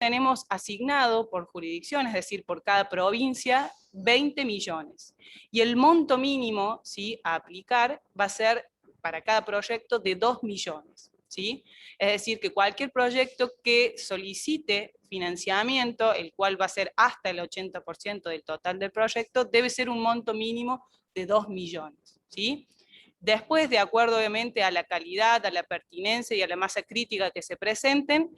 tenemos asignado por jurisdicción, es decir, por cada provincia, 20 millones. Y el monto mínimo, ¿sí?, a aplicar va a ser para cada proyecto de 2 millones. ¿Sí? Es decir, que cualquier proyecto que solicite financiamiento, el cual va a ser hasta el 80% del total del proyecto, debe ser un monto mínimo de 2 millones. ¿Sí? Después, de acuerdo obviamente a la calidad, a la pertinencia y a la masa crítica que se presenten,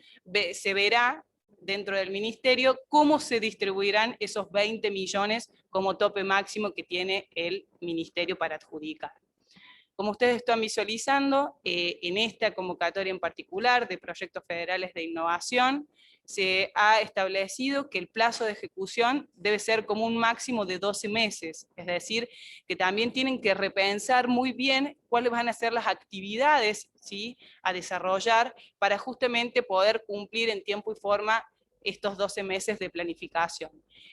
se verá dentro del ministerio cómo se distribuirán esos 20 millones como tope máximo que tiene el ministerio para adjudicar. Como ustedes están visualizando, en esta convocatoria en particular de proyectos federales de innovación, se ha establecido que el plazo de ejecución debe ser como un máximo de 12 meses, es decir, que también tienen que repensar muy bien cuáles van a ser las actividades, ¿sí?, a desarrollar para justamente poder cumplir en tiempo y forma estos 12 meses de planificación,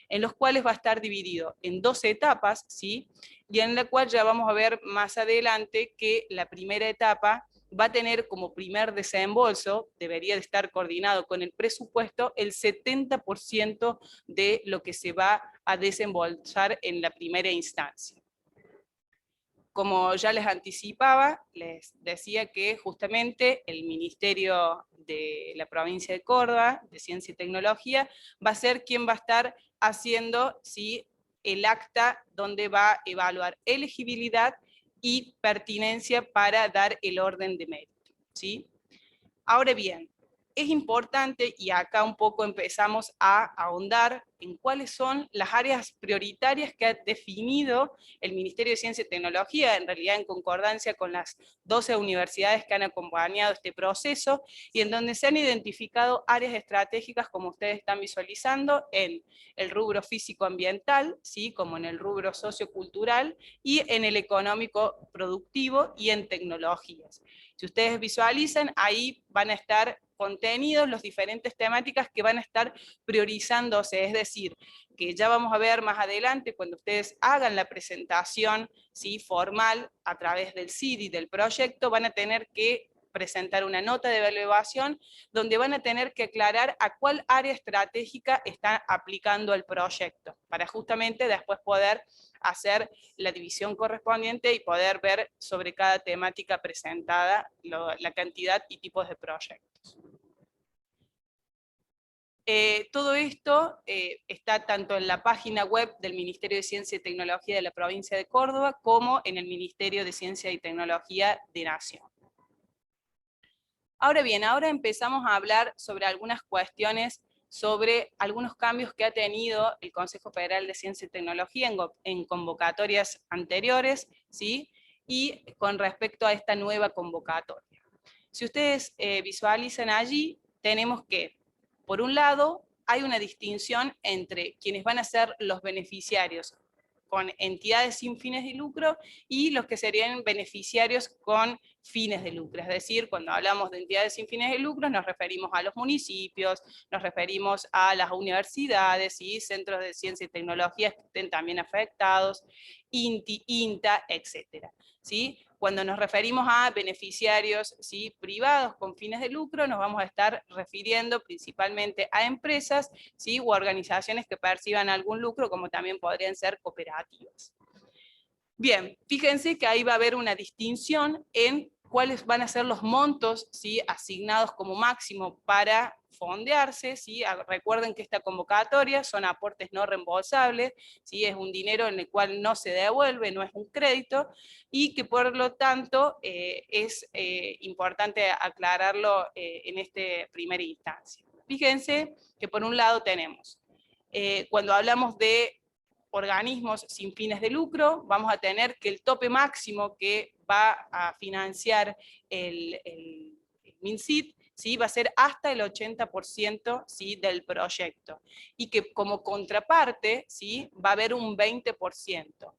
en los cuales va a estar dividido en 12 etapas, ¿sí?, y en la cual ya vamos a ver más adelante que la primera etapa va a tener como primer desembolso, debería de estar coordinado con el presupuesto, el 70% de lo que se va a desembolsar en la primera instancia. Como ya les anticipaba, les decía que justamente el Ministerio de la provincia de Córdoba, de Ciencia y Tecnología, va a ser quien va a estar haciendo, ¿sí?, el acta donde va a evaluar elegibilidad y pertinencia para dar el orden de mérito, ¿sí? Ahora bien, es importante, y acá un poco empezamos a ahondar en cuáles son las áreas prioritarias que ha definido el Ministerio de Ciencia y Tecnología, en realidad en concordancia con las 12 universidades que han acompañado este proceso, y en donde se han identificado áreas estratégicas, como ustedes están visualizando, en el rubro físico-ambiental, ¿sí?, como en el rubro sociocultural, y en el económico productivo y en tecnologías. Si ustedes visualizan, ahí van a estar contenidos las diferentes temáticas que van a estar priorizándose, es decir, que ya vamos a ver más adelante cuando ustedes hagan la presentación, ¿sí?, formal a través del CIDI, del proyecto, van a tener que presentar una nota de evaluación donde van a tener que aclarar a cuál área estratégica están aplicando el proyecto, para justamente después poder hacer la división correspondiente y poder ver sobre cada temática presentada la cantidad y tipos de proyectos. Todo esto está tanto en la página web del Ministerio de Ciencia y Tecnología de la provincia de Córdoba como en el Ministerio de Ciencia y Tecnología de Nación. Ahora bien, ahora empezamos a hablar sobre algunas cuestiones, sobre algunos cambios que ha tenido el Consejo Federal de Ciencia y Tecnología en convocatorias anteriores, ¿sí?, y con respecto a esta nueva convocatoria. Si ustedes visualizan allí, tenemos que, por un lado, hay una distinción entre quienes van a ser los beneficiarios con entidades sin fines de lucro y los que serían beneficiarios con fines de lucro. Es decir, cuando hablamos de entidades sin fines de lucro nos referimos a los municipios, nos referimos a las universidades y centros de ciencia y tecnología que estén también afectados, INTI, INTA, etc. ¿Sí? Cuando nos referimos a beneficiarios, ¿sí?, privados con fines de lucro, nos vamos a estar refiriendo principalmente a empresas, ¿sí?, u organizaciones que perciban algún lucro, como también podrían ser cooperativas. Bien, fíjense que ahí va a haber una distinción en cuáles van a ser los montos, ¿sí?, asignados como máximo para fondearse, ¿sí? Recuerden que esta convocatoria son aportes no reembolsables, ¿sí?, es un dinero en el cual no se devuelve, no es un crédito, y que por lo tanto es importante aclararlo en esta primera instancia. Fíjense que por un lado tenemos, cuando hablamos de organismos sin fines de lucro, vamos a tener que el tope máximo que va a financiar el MinCit, ¿sí?, va a ser hasta el 80%, ¿sí?, del proyecto, y que como contraparte, ¿sí?, va a haber un 20%.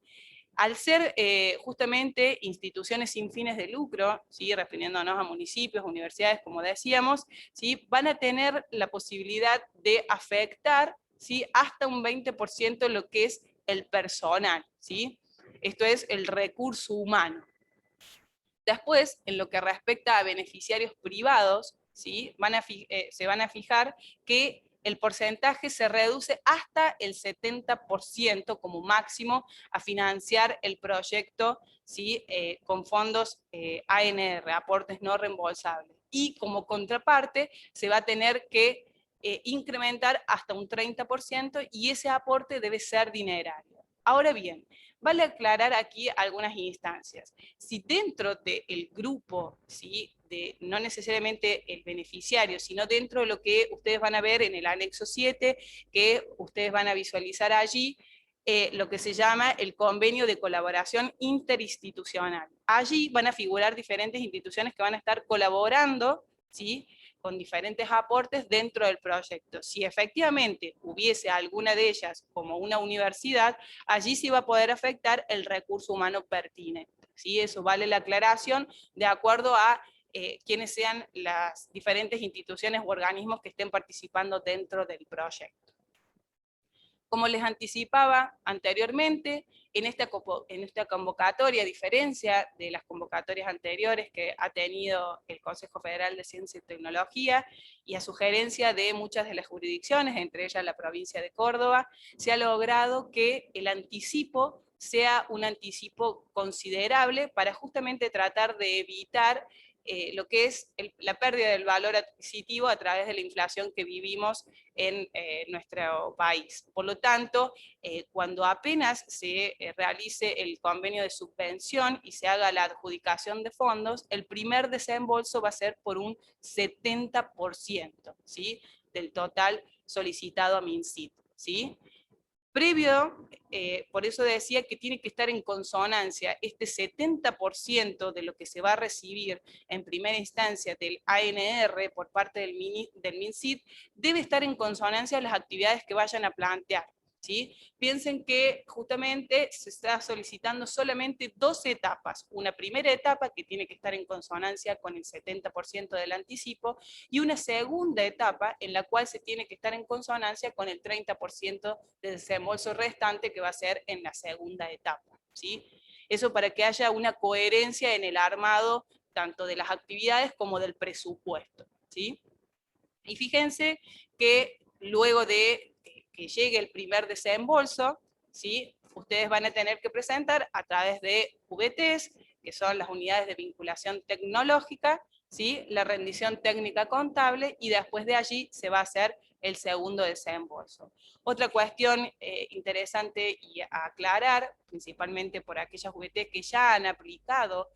Al ser justamente instituciones sin fines de lucro, ¿sí?, refiriéndonos a municipios, universidades, como decíamos, ¿sí?, van a tener la posibilidad de afectar, ¿sí?, hasta un 20% lo que es el personal, ¿sí? Esto es el recurso humano. Después, en lo que respecta a beneficiarios privados, ¿sí?, se van a fijar que el porcentaje se reduce hasta el 70% como máximo a financiar el proyecto, ¿sí? Con fondos ANR, aportes no reembolsables. Y como contraparte se va a tener que incrementar hasta un 30% y ese aporte debe ser dinerario. Ahora bien, vale aclarar aquí algunas instancias. Si dentro del grupo, ¿sí? No necesariamente el beneficiario, sino dentro de lo que ustedes van a ver en el anexo 7, que ustedes van a visualizar allí, lo que se llama el convenio de colaboración interinstitucional. Allí van a figurar diferentes instituciones que van a estar colaborando, ¿sí? Con diferentes aportes dentro del proyecto. Si efectivamente hubiese alguna de ellas como una universidad, allí sí va a poder afectar el recurso humano pertinente. ¿Sí? Eso vale la aclaración de acuerdo a quiénes sean las diferentes instituciones u organismos que estén participando dentro del proyecto. Como les anticipaba anteriormente, en esta convocatoria, a diferencia de las convocatorias anteriores que ha tenido el Consejo Federal de Ciencia y Tecnología, y a sugerencia de muchas de las jurisdicciones, entre ellas la provincia de Córdoba, se ha logrado que el anticipo sea un anticipo considerable para justamente tratar de evitar lo que es la pérdida del valor adquisitivo a través de la inflación que vivimos en nuestro país. Por lo tanto, cuando apenas se realice el convenio de subvención y se haga la adjudicación de fondos, el primer desembolso va a ser por un 70%, ¿sí? Del total solicitado a MinSit, ¿sí? Previo, por eso decía que tiene que estar en consonancia este 70% de lo que se va a recibir en primera instancia del ANR por parte del MinSit, debe estar en consonancia a las actividades que vayan a plantear. ¿Sí? Piensen que justamente se está solicitando solamente dos etapas. Una primera etapa que tiene que estar en consonancia con el 70% del anticipo y una segunda etapa en la cual se tiene que estar en consonancia con el 30% del desembolso restante que va a ser en la segunda etapa. ¿Sí? Eso para que haya una coherencia en el armado tanto de las actividades como del presupuesto. ¿Sí? Y fíjense que luego de que llegue el primer desembolso, ¿sí? Ustedes van a tener que presentar a través de VTs, que son las unidades de vinculación tecnológica, ¿sí? La rendición técnica contable, y después de allí se va a hacer el segundo desembolso. Otra cuestión interesante y a aclarar, principalmente por aquellas VTs que ya han aplicado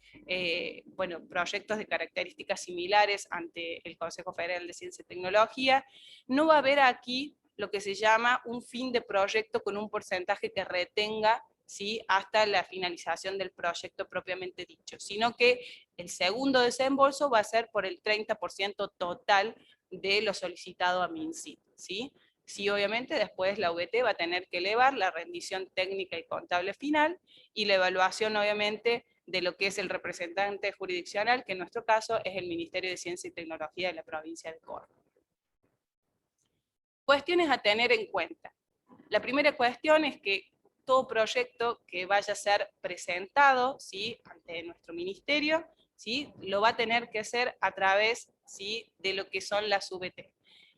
bueno, proyectos de características similares ante el Consejo Federal de Ciencia y Tecnología, no va a haber aquí lo que se llama un fin de proyecto con un porcentaje que retenga, ¿sí? Hasta la finalización del proyecto propiamente dicho, sino que el segundo desembolso va a ser por el 30% total de lo solicitado a MinSit, ¿sí? Sí, obviamente después la VT va a tener que elevar la rendición técnica y contable final y la evaluación obviamente de lo que es el representante jurisdiccional, que en nuestro caso es el Ministerio de Ciencia y Tecnología de la provincia de Córdoba. Cuestiones a tener en cuenta. La primera cuestión es que todo proyecto que vaya a ser presentado, ¿sí? Ante nuestro ministerio, ¿sí? Lo va a tener que hacer a través, ¿sí? De lo que son las VT.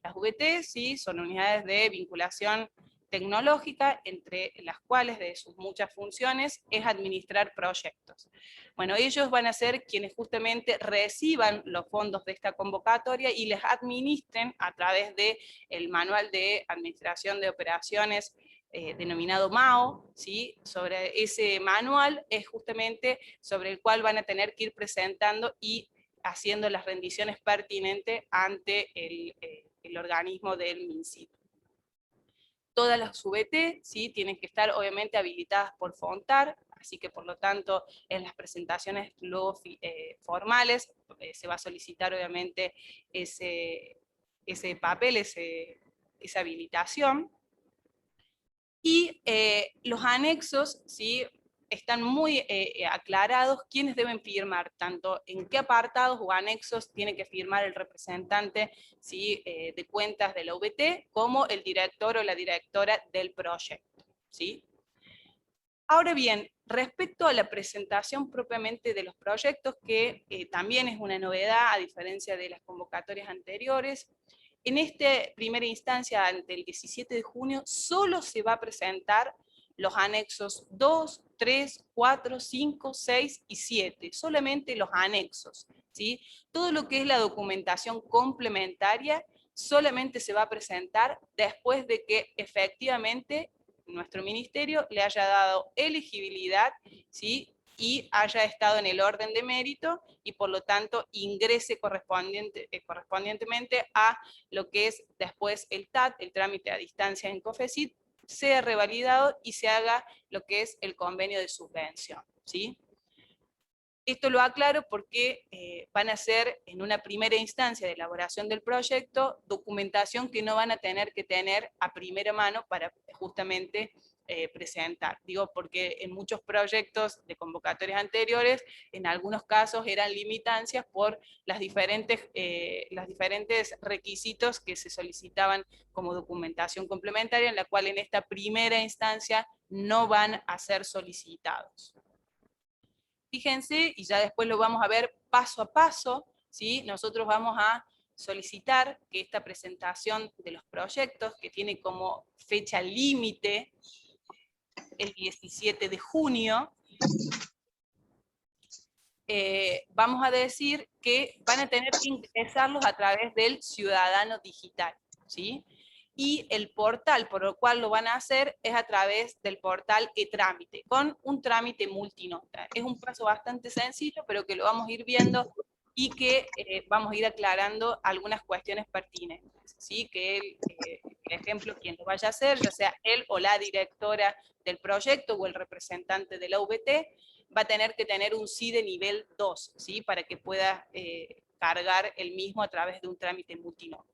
Las VT, ¿sí? Son unidades de vinculación tecnológica, entre las cuales de sus muchas funciones es administrar proyectos. Bueno, ellos van a ser quienes justamente reciban los fondos de esta convocatoria y les administren a través del manual de administración de operaciones denominado MAO, ¿sí? Sobre ese manual es justamente sobre el cual van a tener que ir presentando y haciendo las rendiciones pertinentes ante el organismo del MinSit. Todas las VT, ¿sí? Tienen que estar obviamente habilitadas por FONTAR, así que por lo tanto en las presentaciones luego formales se va a solicitar obviamente ese papel, esa habilitación. Y los anexos, ¿sí? Están muy aclarados quiénes deben firmar, tanto en qué apartados o anexos tiene que firmar el representante, ¿sí? De cuentas de la VT, como el director o la directora del proyecto, ¿sí? Ahora bien, respecto a la presentación propiamente de los proyectos, que también es una novedad a diferencia de las convocatorias anteriores, En esta primera instancia, ante el 17 de junio, solo se va a presentar los anexos 2, 3, 4, 5, 6 y 7, solamente los anexos, ¿sí? Todo lo que es la documentación complementaria solamente se va a presentar después de que efectivamente nuestro ministerio le haya dado elegibilidad, ¿sí? Y haya estado en el orden de mérito y por lo tanto ingrese correspondientemente a lo que es después el TAT, el trámite a distancia en COFECIT, sea revalidado y se haga lo que es el convenio de subvención, ¿sí? Esto lo aclaro porque van a ser en una primera instancia de elaboración del proyecto documentación que no van a tener que tener a primera mano para justamente presentar. Digo, porque en muchos proyectos de convocatorias anteriores, en algunos casos eran limitancias por los diferentes requisitos que se solicitaban como documentación complementaria, en la cual en esta primera instancia no van a ser solicitados. Fíjense, y ya después lo vamos a ver paso a paso, ¿sí? Nosotros vamos a solicitar que esta presentación de los proyectos, que tiene como fecha límite el 17 de junio, vamos a decir que van a tener que ingresarlos a través del Ciudadano Digital, ¿sí? Y el portal por el cual lo van a hacer es a través del portal e-trámite, con un trámite multinota. Es un paso bastante sencillo, pero que lo vamos a ir viendo y que vamos a ir aclarando algunas cuestiones pertinentes, ¿sí? Que el ejemplo, quien lo vaya a hacer, ya sea él o la directora del proyecto o el representante de la UBT, va a tener que tener un sí de nivel 2, ¿sí? Para que pueda cargar el mismo a través de un trámite multinota.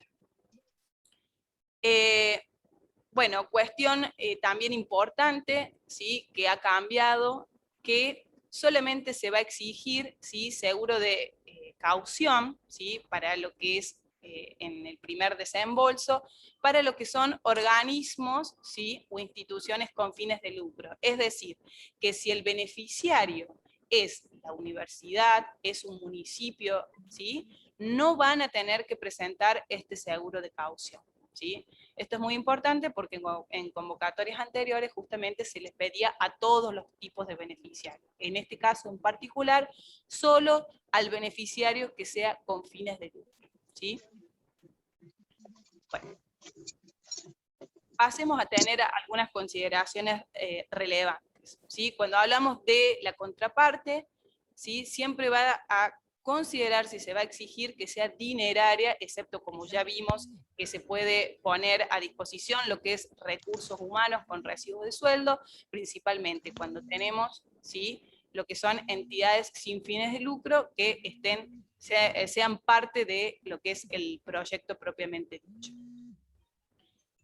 Bueno, cuestión también importante, ¿sí? Que ha cambiado, que solamente se va a exigir, ¿sí? Seguro de caución, ¿sí? Para lo que es en el primer desembolso, para lo que son organismos, ¿sí? O instituciones con fines de lucro. Es decir, que si el beneficiario es la universidad, es un municipio, ¿sí? No van a tener que presentar este seguro de caución, ¿sí? Esto es muy importante porque en convocatorias anteriores justamente se les pedía a todos los tipos de beneficiarios. En este caso en particular, solo al beneficiario que sea con fines de lucro, ¿sí? Bueno, pasemos a tener algunas consideraciones relevantes, ¿sí? Cuando hablamos de la contraparte, ¿sí? Siempre va a considerar si se va a exigir que sea dineraria, excepto como ya vimos, que se puede poner a disposición lo que es recursos humanos con recibo de sueldo, principalmente cuando tenemos, ¿sí? Lo que son entidades sin fines de lucro que sean parte de lo que es el proyecto propiamente dicho.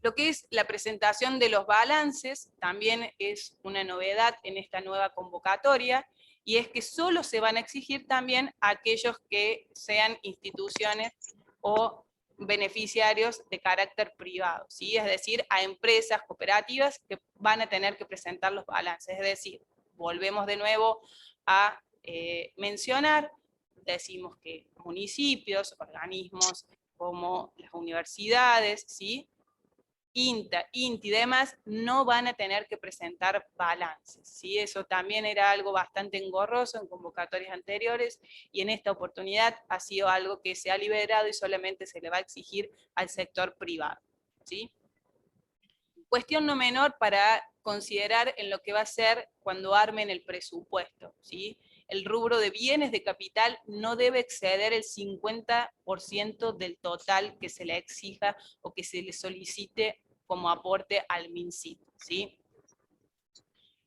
Lo que es la presentación de los balances también es una novedad en esta nueva convocatoria, y es que solo se van a exigir también a aquellos que sean instituciones o beneficiarios de carácter privado, ¿sí? Es decir, a empresas cooperativas que van a tener que presentar los balances. Es decir, volvemos de nuevo a mencionar, decimos que municipios, organismos como las universidades, ¿sí? INTA, INTI y demás no van a tener que presentar balances, ¿sí? Eso también era algo bastante engorroso en convocatorias anteriores, y en esta oportunidad ha sido algo que se ha liberado y solamente se le va a exigir al sector privado, ¿sí? Cuestión no menor para considerar en lo que va a ser cuando armen el presupuesto, ¿sí? El rubro de bienes de capital no debe exceder el 50% del total que se le exija o que se le solicite como aporte al MinSit, ¿sí?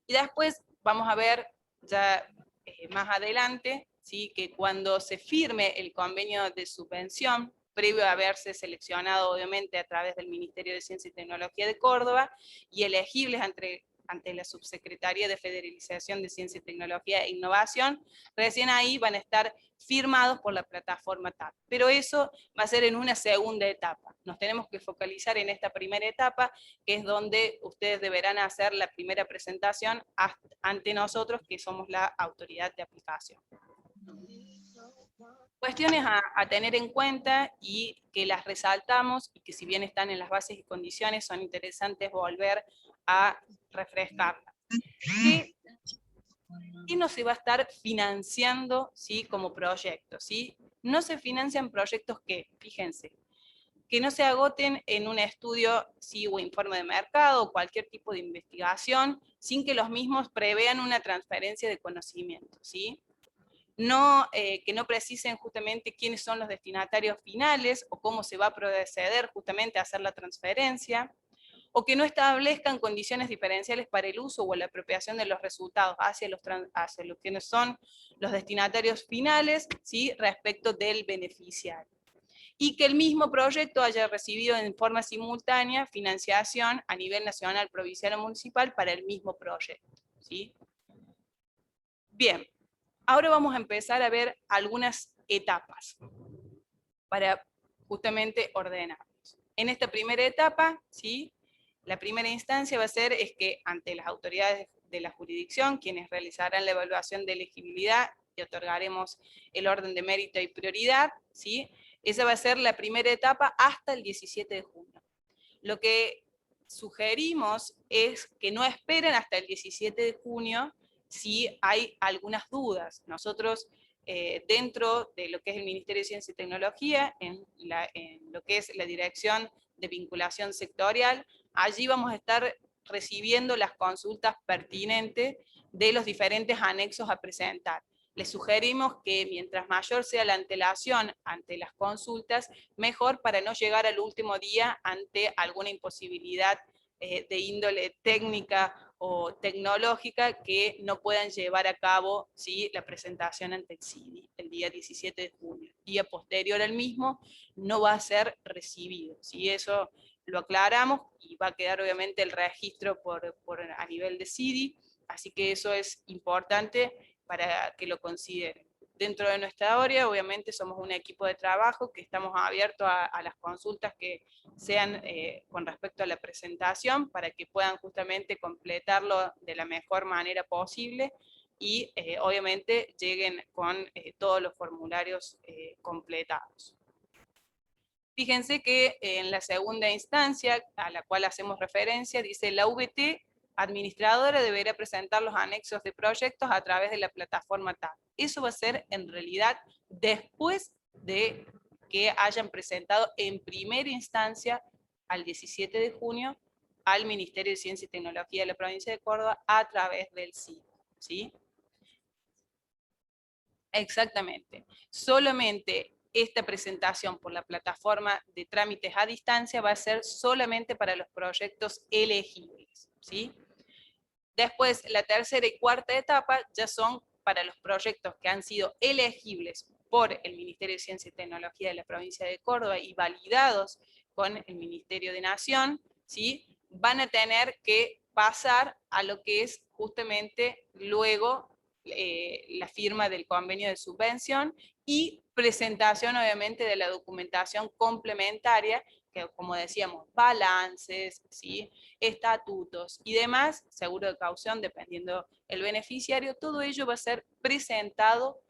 Y después vamos a ver ya más adelante, ¿sí? Que cuando se firme el convenio de subvención, previo a haberse seleccionado obviamente a través del Ministerio de Ciencia y Tecnología de Córdoba y elegibles ante la Subsecretaría de Federalización de Ciencia y Tecnología e Innovación, recién ahí van a estar firmados por la plataforma TAP. Pero eso va a ser en una segunda etapa. Nos tenemos que focalizar en esta primera etapa, que es donde ustedes deberán hacer la primera presentación ante nosotros, que somos la autoridad de aplicación. Cuestiones a tener en cuenta y que las resaltamos y que si bien están en las bases y condiciones son interesantes volver a refrescarlas. ¿Qué no se va a estar financiando, ¿sí?, como proyecto? ¿Sí? No se financian proyectos que, fíjense, que no se agoten en un estudio, ¿sí?, o informe de mercado o cualquier tipo de investigación sin que los mismos prevean una transferencia de conocimiento, ¿sí? No, que no precisen justamente quiénes son los destinatarios finales o cómo se va a proceder justamente a hacer la transferencia, o que no establezcan condiciones diferenciales para el uso o la apropiación de los resultados hacia los quienes son los destinatarios finales, ¿sí?, respecto del beneficiario. Y que el mismo proyecto haya recibido en forma simultánea financiación a nivel nacional, provincial o municipal para el mismo proyecto, ¿sí? Bien, ahora vamos a empezar a ver algunas etapas para justamente ordenarlos. En esta primera etapa, ¿sí?, la primera instancia va a ser es que ante las autoridades de la jurisdicción, quienes realizarán la evaluación de elegibilidad y otorgaremos el orden de mérito y prioridad, ¿sí?, esa va a ser la primera etapa hasta el 17 de junio. Lo que sugerimos es que no esperen hasta el 17 de junio si hay algunas dudas. Nosotros, dentro de lo que es el Ministerio de Ciencia y Tecnología, en lo que es la Dirección de Vinculación Sectorial, allí vamos a estar recibiendo las consultas pertinentes de los diferentes anexos a presentar. Les sugerimos que mientras mayor sea la antelación ante las consultas, mejor para no llegar al último día ante alguna imposibilidad de índole técnica o tecnológica que no puedan llevar a cabo, ¿sí?, la presentación ante el CIDI el día 17 de junio. Día posterior al mismo no va a ser recibido. ¿Sí? Eso lo aclaramos y va a quedar obviamente el registro a nivel de CIDI, así que eso es importante para que lo consideren. Dentro de nuestra área, obviamente, somos un equipo de trabajo que estamos abiertos a las consultas que sean con respecto a la presentación para que puedan justamente completarlo de la mejor manera posible y obviamente lleguen con todos los formularios completados. Fíjense que en la segunda instancia a la cual hacemos referencia dice la VT administradora deberá presentar los anexos de proyectos a través de la plataforma TAP. Eso va a ser en realidad después de que hayan presentado en primera instancia al 17 de junio al Ministerio de Ciencia y Tecnología de la provincia de Córdoba a través del CID, ¿sí? Exactamente. Solamente esta presentación por la plataforma de trámites a distancia va a ser solamente para los proyectos elegibles, ¿sí? Después, la tercera y cuarta etapa ya son para los proyectos que han sido elegibles por el Ministerio de Ciencia y Tecnología de la provincia de Córdoba y validados con el Ministerio de Nación, ¿sí? Van a tener que pasar a lo que es justamente luego la firma del convenio de subvención y presentación obviamente de la documentación complementaria, que como decíamos, balances, ¿sí?, estatutos y demás, seguro de caución dependiendo el beneficiario, todo ello va a ser presentado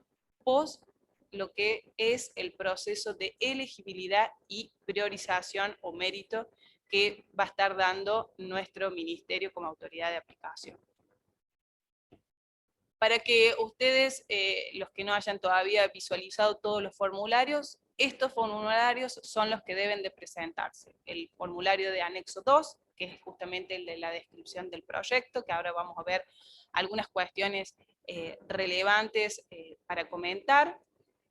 post lo que es el proceso de elegibilidad y priorización o mérito que va a estar dando nuestro ministerio como autoridad de aplicación. Para que ustedes, los que no hayan todavía visualizado todos los formularios, estos formularios son los que deben de presentarse. El formulario de anexo 2, que es justamente el de la descripción del proyecto, que ahora vamos a ver algunas cuestiones relevantes para comentar.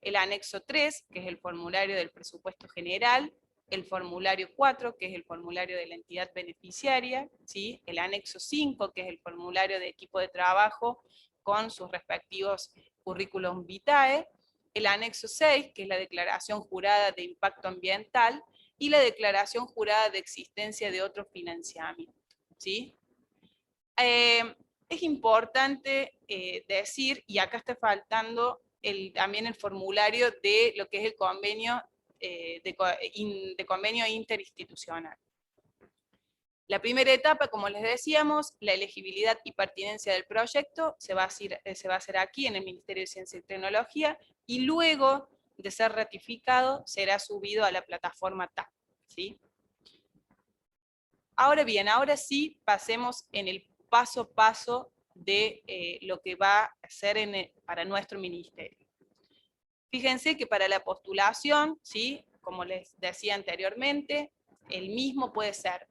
El anexo 3, que es el formulario del presupuesto general. El formulario 4, que es el formulario de la entidad beneficiaria, ¿sí? El anexo 5, que es el formulario de equipo de trabajo con sus respectivos currículum vitae, el anexo 6, que es la declaración jurada de impacto ambiental, y la declaración jurada de existencia de otro financiamiento, ¿sí? Es importante decir, y acá está faltando también el formulario de lo que es el convenio de convenio interinstitucional. La primera etapa, como les decíamos, la elegibilidad y pertinencia del proyecto se va a hacer aquí en el Ministerio de Ciencia y Tecnología, y luego de ser ratificado, será subido a la plataforma TAP, ¿sí? Ahora bien, ahora sí pasemos en el paso a paso de lo que va a hacer para nuestro ministerio. Fíjense que para la postulación, ¿sí? Como les decía anteriormente, el mismo puede ser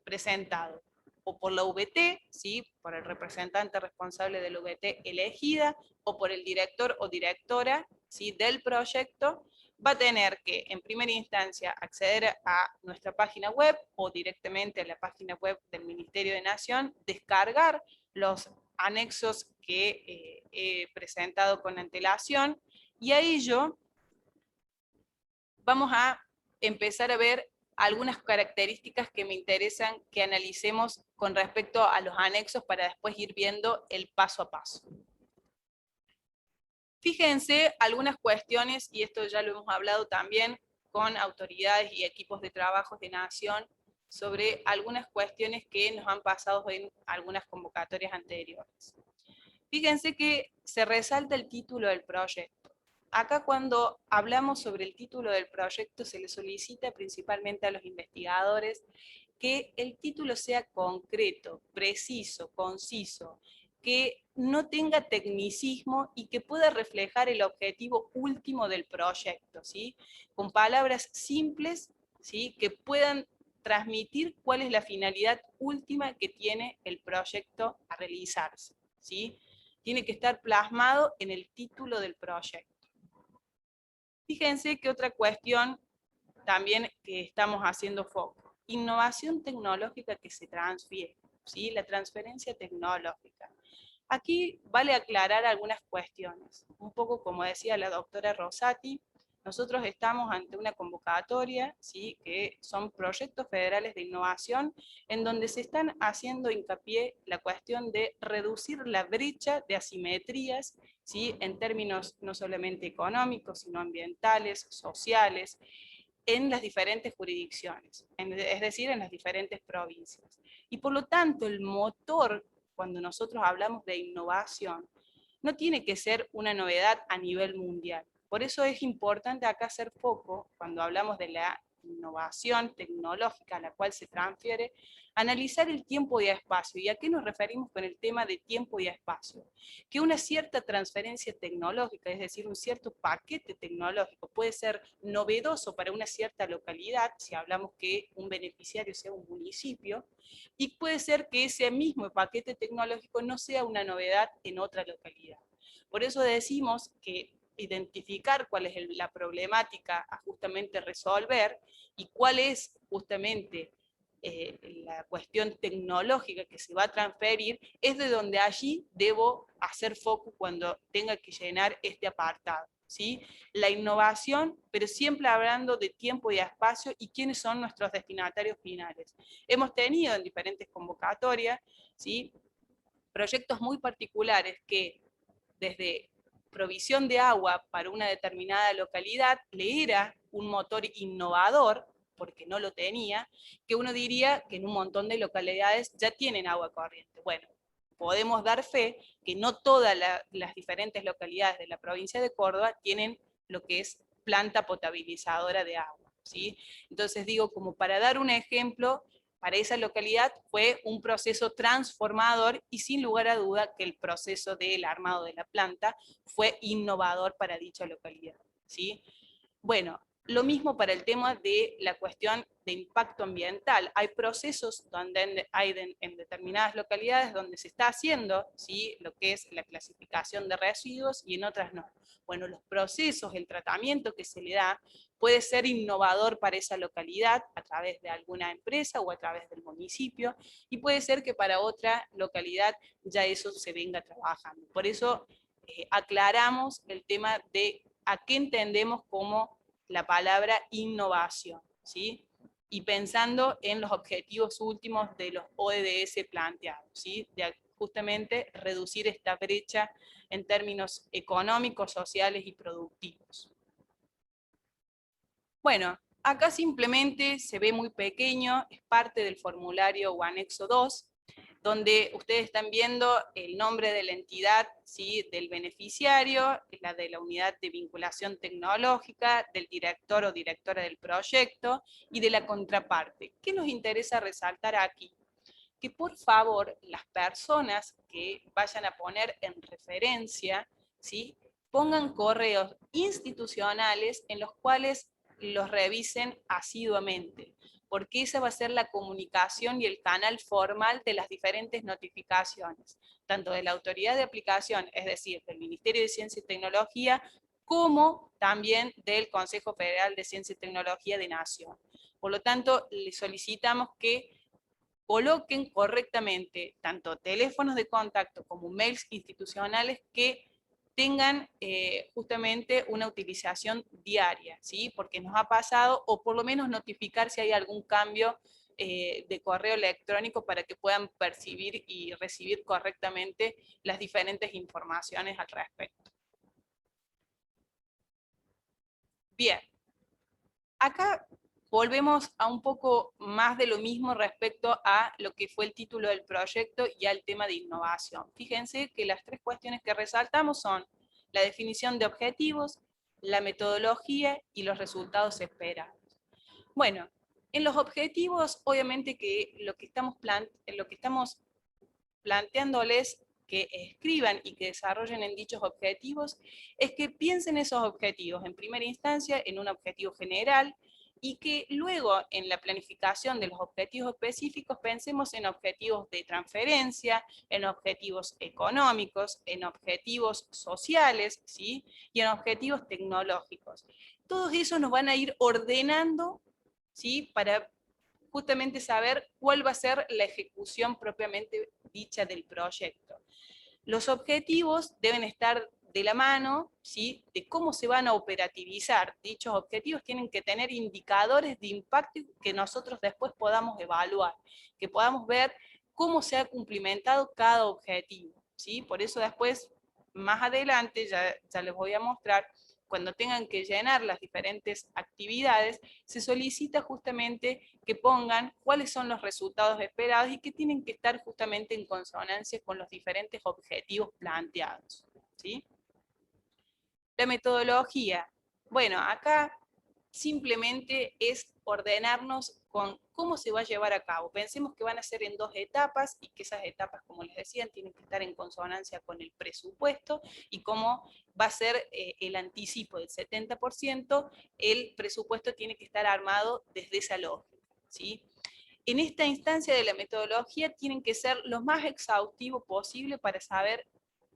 presentado o por la VT, ¿sí? Por el representante responsable de la VT elegida, o por el director o directora, ¿sí? Del proyecto. Va a tener que, en primera instancia, acceder a nuestra página web o directamente a la página web del Ministerio de Nación, descargar los anexos que he presentado con antelación, y a ello vamos a empezar a ver algunas características que me interesan que analicemos con respecto a los anexos para después ir viendo el paso a paso. Fíjense algunas cuestiones, y esto ya lo hemos hablado también con autoridades y equipos de trabajo de Nación, sobre algunas cuestiones que nos han pasado en algunas convocatorias anteriores. Fíjense que se resalta el título del proyecto. Acá cuando hablamos sobre el título del proyecto se le solicita principalmente a los investigadores que el título sea concreto, preciso, conciso, que no tenga tecnicismo y que pueda reflejar el objetivo último del proyecto, ¿sí? Con palabras simples, ¿sí? Que puedan transmitir cuál es la finalidad última que tiene el proyecto a realizarse, ¿sí? Tiene que estar plasmado en el título del proyecto. Fíjense que otra cuestión también que estamos haciendo foco, innovación tecnológica que se transfiere, ¿sí? La transferencia tecnológica. Aquí vale aclarar algunas cuestiones, un poco como decía la doctora Rosati. Nosotros estamos ante una convocatoria, ¿sí? Que son proyectos federales de innovación en donde se están haciendo hincapié la cuestión de reducir la brecha de asimetrías, ¿sí? En términos no solamente económicos, sino ambientales, sociales, en las diferentes jurisdicciones, es decir, en las diferentes provincias. Y por lo tanto, el motor, cuando nosotros hablamos de innovación, no tiene que ser una novedad a nivel mundial. Por eso es importante acá hacer foco, cuando hablamos de la innovación tecnológica a la cual se transfiere, analizar el tiempo y el espacio. ¿Y a qué nos referimos con el tema de tiempo y espacio? Que una cierta transferencia tecnológica, es decir, un cierto paquete tecnológico, puede ser novedoso para una cierta localidad, si hablamos que un beneficiario sea un municipio, y puede ser que ese mismo paquete tecnológico no sea una novedad en otra localidad. Por eso decimos que identificar cuál es la problemática a justamente resolver y cuál es justamente la cuestión tecnológica que se va a transferir, es de donde allí debo hacer foco cuando tenga que llenar este apartado, ¿sí? La innovación, pero siempre hablando de tiempo y espacio y quiénes son nuestros destinatarios finales. Hemos tenido en diferentes convocatorias, ¿sí? Proyectos muy particulares que desde provisión de agua para una determinada localidad le era un motor innovador, porque no lo tenía, que uno diría que en un montón de localidades ya tienen agua corriente. Bueno, podemos dar fe que no todas las diferentes localidades de la provincia de Córdoba tienen lo que es planta potabilizadora de agua, ¿sí? Entonces digo, como para dar un ejemplo, para esa localidad fue un proceso transformador y sin lugar a duda que el proceso del armado de la planta fue innovador para dicha localidad, ¿sí? Bueno, lo mismo para el tema de la cuestión de impacto ambiental. Hay procesos donde hay en determinadas localidades donde se está haciendo, ¿sí? Lo que es la clasificación de residuos y en otras no. Bueno, los procesos, el tratamiento que se le da puede ser innovador para esa localidad a través de alguna empresa o a través del municipio, y puede ser que para otra localidad ya eso se venga trabajando. Por eso aclaramos el tema de a qué entendemos como la palabra innovación, ¿sí? Y pensando en los objetivos últimos de los ODS planteados, ¿sí? De justamente reducir esta brecha en términos económicos, sociales y productivos. Bueno, acá simplemente se ve muy pequeño, es parte del formulario o anexo 2, donde ustedes están viendo el nombre de la entidad, ¿sí?, del beneficiario, la de la unidad de vinculación tecnológica, del director o directora del proyecto y de la contraparte. ¿Qué nos interesa resaltar aquí? Que por favor las personas que vayan a poner en referencia, ¿sí?, pongan correos institucionales en los cuales los revisen asiduamente, porque esa va a ser la comunicación y el canal formal de las diferentes notificaciones, tanto de la autoridad de aplicación, es decir, del Ministerio de Ciencia y Tecnología, como también del Consejo Federal de Ciencia y Tecnología de Nación. Por lo tanto, les solicitamos que coloquen correctamente tanto teléfonos de contacto como mails institucionales que tengan justamente una utilización diaria, ¿sí? Porque nos ha pasado, o por lo menos notificar si hay algún cambio de correo electrónico para que puedan percibir y recibir correctamente las diferentes informaciones al respecto. Bien, acá volvemos a un poco más de lo mismo respecto a lo que fue el título del proyecto y al tema de innovación. Fíjense que las tres cuestiones que resaltamos son la definición de objetivos, la metodología y los resultados esperados. Bueno, en los objetivos, obviamente que lo que estamos planteándoles que escriban y que desarrollen en dichos objetivos es que piensen esos objetivos en primera instancia en un objetivo general, y que luego en la planificación de los objetivos específicos pensemos en objetivos de transferencia, en objetivos económicos, en objetivos sociales, ¿sí?, y en objetivos tecnológicos. Todos esos nos van a ir ordenando, ¿sí?, para justamente saber cuál va a ser la ejecución propiamente dicha del proyecto. Los objetivos deben estar de la mano, ¿sí?, de cómo se van a operativizar. Dichos objetivos tienen que tener indicadores de impacto que nosotros después podamos evaluar, que podamos ver cómo se ha cumplimentado cada objetivo, ¿sí? Por eso después, más adelante, ya les voy a mostrar, cuando tengan que llenar las diferentes actividades, se solicita justamente que pongan cuáles son los resultados esperados y que tienen que estar justamente en consonancia con los diferentes objetivos planteados, ¿sí? La metodología. Bueno, acá simplemente es ordenarnos con cómo se va a llevar a cabo. Pensemos que van a ser en 2 etapas y que esas etapas, como les decía, tienen que estar en consonancia con el presupuesto y cómo va a ser el anticipo del 70%, el presupuesto tiene que estar armado desde esa lógica, ¿sí? En esta instancia de la metodología tienen que ser lo más exhaustivo posible para saber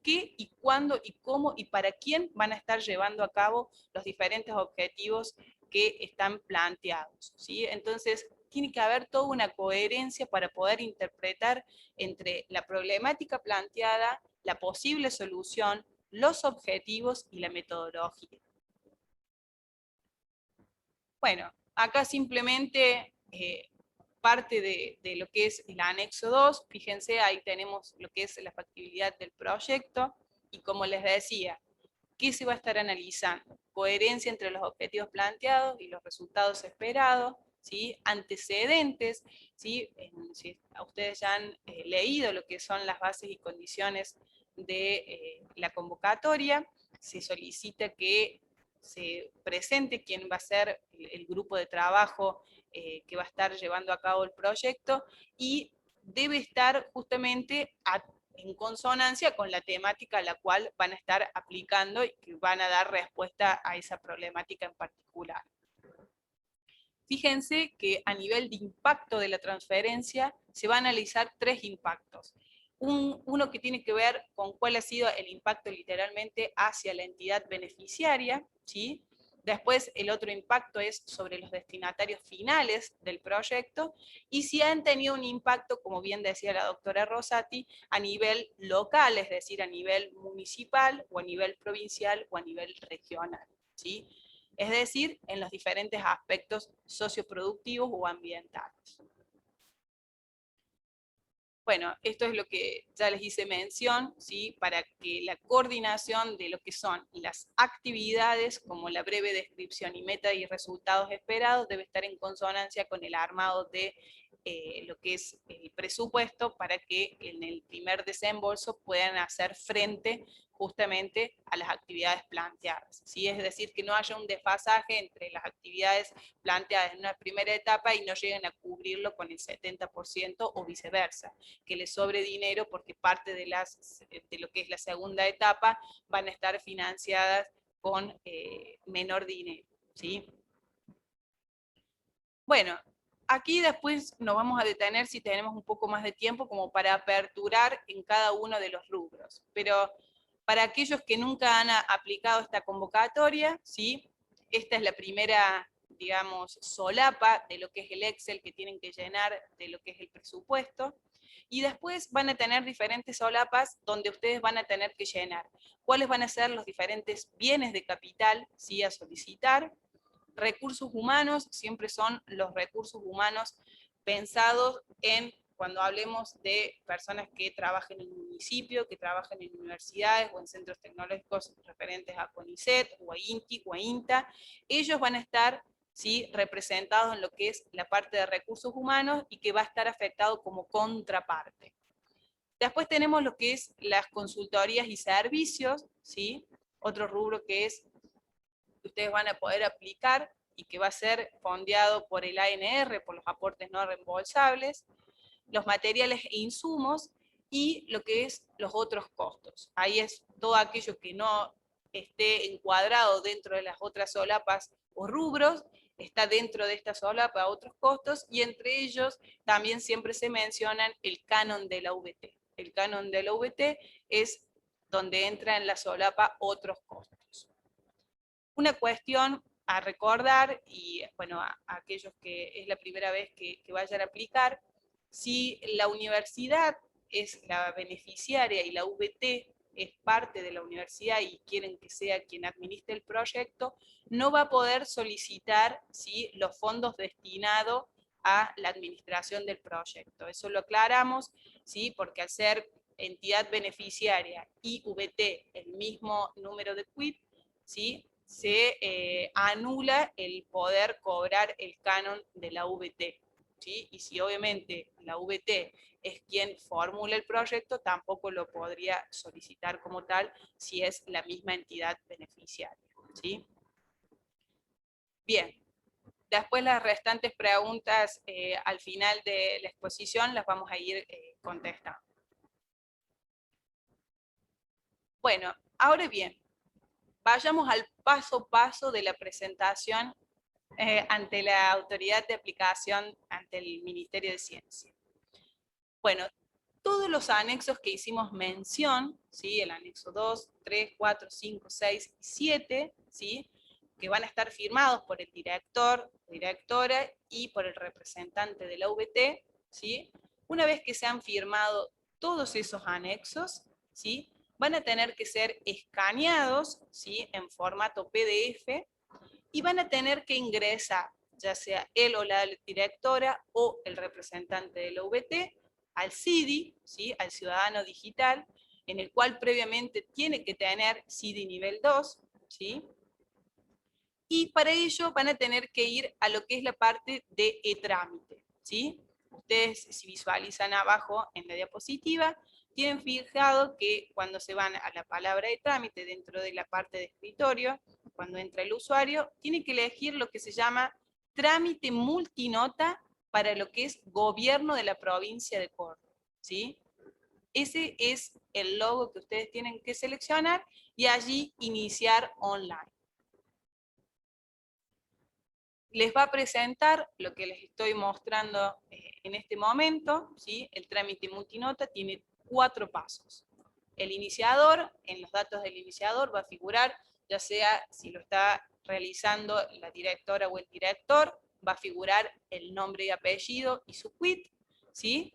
qué y cuándo y cómo y para quién van a estar llevando a cabo los diferentes objetivos que están planteados, ¿sí? Entonces, tiene que haber toda una coherencia para poder interpretar entre la problemática planteada, la posible solución, los objetivos y la metodología. Bueno, acá simplemente parte de lo que es el anexo 2, fíjense, ahí tenemos lo que es la factibilidad del proyecto, y como les decía, ¿qué se va a estar analizando? Coherencia entre los objetivos planteados y los resultados esperados, ¿sí? Antecedentes, ¿sí? Si ustedes ya han leído lo que son las bases y condiciones de la convocatoria, se solicita que se presente quién va a ser el grupo de trabajo que va a estar llevando a cabo el proyecto, y debe estar justamente en consonancia con la temática a la cual van a estar aplicando y que van a dar respuesta a esa problemática en particular. Fíjense que a nivel de impacto de la transferencia se va a analizar 3 impactos. Uno que tiene que ver con cuál ha sido el impacto literalmente hacia la entidad beneficiaria, ¿sí? Después el otro impacto es sobre los destinatarios finales del proyecto, y si han tenido un impacto, como bien decía la doctora Rosati, a nivel local, es decir, a nivel municipal, o a nivel provincial, o a nivel regional, ¿sí? Es decir, en los diferentes aspectos socioproductivos o ambientales. Bueno, esto es lo que ya les hice mención, ¿sí? Para que la coordinación de lo que son las actividades, como la breve descripción y meta y resultados esperados, debe estar en consonancia con el armado de lo que es el presupuesto para que en el primer desembolso puedan hacer frente justamente a las actividades planteadas, ¿sí? Es decir, que no haya un desfasaje entre las actividades planteadas en una primera etapa y no lleguen a cubrirlo con el 70% o viceversa, que les sobre dinero porque parte de lo que es la segunda etapa van a estar financiadas con menor dinero, ¿sí? Bueno, aquí después nos vamos a detener si tenemos un poco más de tiempo como para aperturar en cada uno de los rubros, pero para aquellos que nunca han aplicado esta convocatoria, ¿sí? Esta es la primera, digamos, solapa de lo que es el Excel que tienen que llenar de lo que es el presupuesto, y después van a tener diferentes solapas donde ustedes van a tener que llenar cuáles van a ser los diferentes bienes de capital, ¿sí? A solicitar. Recursos humanos siempre son los recursos humanos pensados en, cuando hablemos de personas que trabajen en el municipio, que trabajen en universidades o en centros tecnológicos referentes a CONICET o a INTI o a INTA, ellos van a estar, ¿sí? Representados en lo que es la parte de recursos humanos y que va a estar afectado como contraparte. Después tenemos lo que es las consultorías y servicios, ¿sí? Otro rubro que es que ustedes van a poder aplicar y que va a ser fondeado por el ANR, por los aportes no reembolsables, los materiales e insumos, y lo que es los otros costos. Ahí es todo aquello que no esté encuadrado dentro de las otras solapas o rubros, está dentro de esta solapa otros costos, y entre ellos también siempre se mencionan el canon de la VT. El canon de la VT es donde entra en la solapa otros costos. Una cuestión a recordar, y bueno, a aquellos que es la primera vez que vayan a aplicar, si la universidad es la beneficiaria y la VT es parte de la universidad y quieren que sea quien administre el proyecto, no va a poder solicitar, ¿sí? Los fondos destinados a la administración del proyecto. Eso lo aclaramos, ¿sí? Porque al ser entidad beneficiaria y VT el mismo número de quit, ¿sí? Se anula el poder cobrar el canon de la VT, ¿sí? Y si obviamente la VT es quien formula el proyecto, tampoco lo podría solicitar como tal si es la misma entidad beneficiaria, ¿sí? Bien, después las restantes preguntas al final de la exposición las vamos a ir contestando. Bueno, ahora bien, vayamos al paso a paso de la presentación ante la autoridad de aplicación, ante el Ministerio de Ciencia. Bueno, todos los anexos que hicimos mención, ¿sí? El anexo 2, 3, 4, 5, 6 y 7, ¿sí? Que van a estar firmados por el director, directora y por el representante de la VT, ¿sí? Una vez que se han firmado todos esos anexos, ¿sí? Van a tener que ser escaneados, ¿sí? En formato PDF, y van a tener que ingresar, ya sea él o la directora o el representante de la VT, al CIDI, ¿sí? Al Ciudadano Digital, en el cual previamente tiene que tener CIDI nivel 2, ¿sí? Y para ello van a tener que ir a lo que es la parte de e-trámite, ¿sí? Ustedes, si visualizan abajo en la diapositiva, tienen fijado que cuando se van a la palabra de trámite dentro de la parte de escritorio, cuando entra el usuario, tiene que elegir lo que se llama trámite multinota para lo que es gobierno de la provincia de Córdoba, ¿sí? Ese es el logo que ustedes tienen que seleccionar y allí iniciar online. Les va a presentar lo que les estoy mostrando en este momento, ¿sí? El trámite multinota tiene 4 pasos. El iniciador, en los datos del iniciador va a figurar, ya sea si lo está realizando la directora o el director, va a figurar el nombre y apellido y su quit, ¿sí?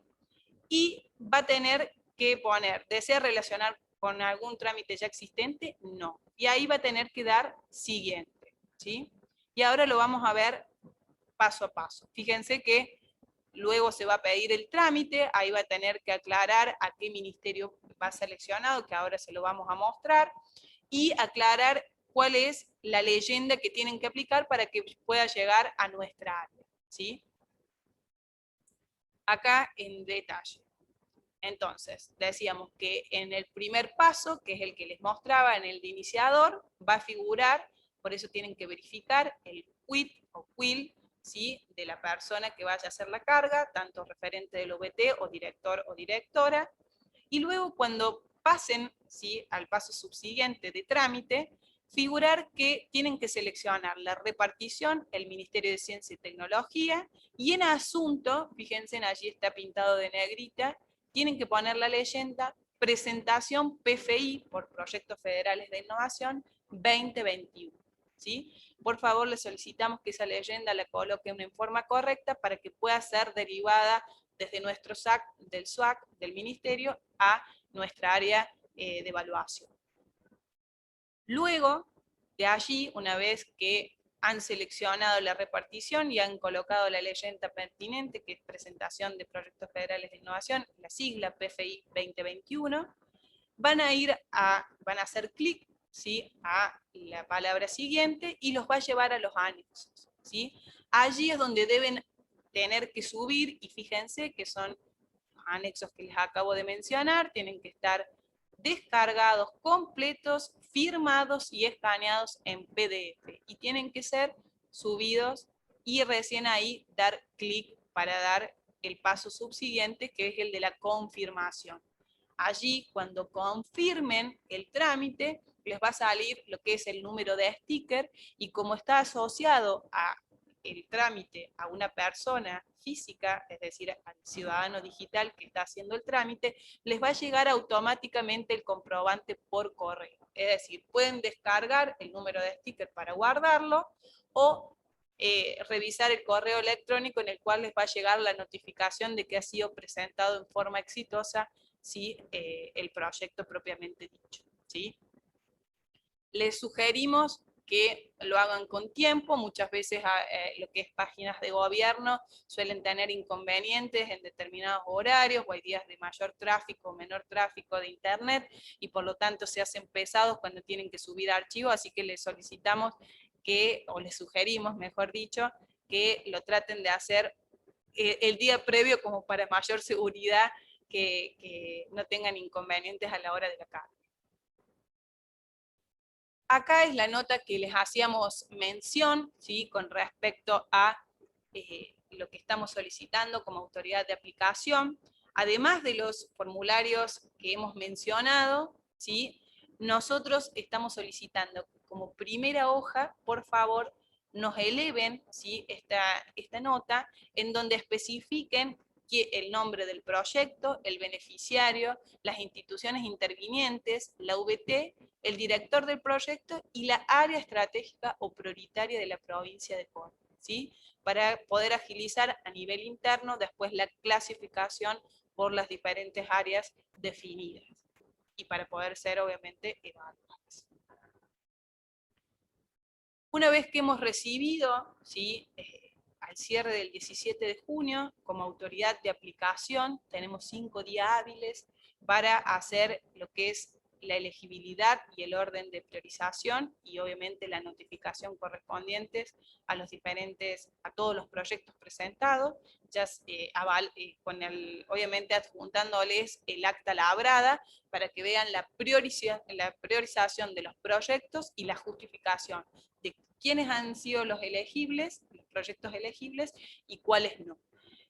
Y va a tener que poner, ¿desea relacionar con algún trámite ya existente? No. Y ahí va a tener que dar siguiente, ¿sí? Y ahora lo vamos a ver paso a paso. Fíjense que luego se va a pedir el trámite, ahí va a tener que aclarar a qué ministerio va seleccionado, que ahora se lo vamos a mostrar, y aclarar cuál es la leyenda que tienen que aplicar para que pueda llegar a nuestra área, ¿sí? acá en detalle. Entonces, decíamos que en el primer paso, que es el que les mostraba en el de iniciador, va a figurar, por eso tienen que verificar el quit o quill, ¿sí?, de la persona que vaya a hacer la carga, tanto referente del OBT o director o directora, y luego cuando pasen, ¿sí?, al paso subsiguiente de trámite, figurar que tienen que seleccionar la repartición, el Ministerio de Ciencia y Tecnología, y en asunto, fíjense, allí está pintado de negrita, tienen que poner la leyenda presentación PFI por Proyectos Federales de Innovación 2021. ¿Sí? Por favor, les solicitamos que esa leyenda la coloquen en forma correcta para que pueda ser derivada desde nuestro SAC, del SUAC, del Ministerio, a nuestra área de evaluación. Luego de allí, una vez que han seleccionado la repartición y han colocado la leyenda pertinente, que es presentación de proyectos federales de innovación, la sigla PFI 2021, van a hacer clic, ¿sí?, a la palabra siguiente y los va a llevar a los anexos, ¿sí? Allí es donde deben tener que subir, y fíjense que son los anexos que les acabo de mencionar, tienen que estar descargados, completos, firmados y escaneados en PDF, y tienen que ser subidos y recién ahí dar clic para dar el paso subsiguiente, que es el de la confirmación. Allí, cuando confirmen el trámite, les va a salir lo que es el número de sticker, y como está asociado a el trámite a una persona física, es decir, al ciudadano digital que está haciendo el trámite, les va a llegar automáticamente el comprobante por correo. Es decir, pueden descargar el número de sticker para guardarlo, o revisar el correo electrónico en el cual les va a llegar la notificación de que ha sido presentado en forma exitosa, ¿sí?, el proyecto propiamente dicho, ¿sí? Les sugerimos que lo hagan con tiempo. Muchas veces lo que es páginas de gobierno suelen tener inconvenientes en determinados horarios, o hay días de mayor tráfico o menor tráfico de internet, y por lo tanto se hacen pesados cuando tienen que subir archivos, así que les solicitamos que, o les sugerimos, mejor dicho, que lo traten de hacer el día previo, como para mayor seguridad, que no tengan inconvenientes a la hora de la carga. Acá es la nota que les hacíamos mención, ¿sí?, con respecto a lo que estamos solicitando como autoridad de aplicación. Además de los formularios que hemos mencionado, ¿sí?, nosotros estamos solicitando como primera hoja, por favor, nos eleven, ¿sí?, esta nota, en donde especifiquen el nombre del proyecto, el beneficiario, las instituciones intervinientes, la VT, el director del proyecto y la área estratégica o prioritaria de la provincia de Córdoba, ¿sí?, para poder agilizar a nivel interno después la clasificación por las diferentes áreas definidas, y para poder ser obviamente evaluadas. Una vez que hemos recibido, ¿sí?, al cierre del 17 de junio, como autoridad de aplicación, tenemos 5 días hábiles para hacer lo que es la elegibilidad y el orden de priorización, y obviamente la notificación correspondientes a todos los proyectos presentados, ya obviamente adjuntándoles el acta labrada, para que vean la priorización de los proyectos y la justificación de quiénes han sido los elegibles, los proyectos elegibles, y cuáles no.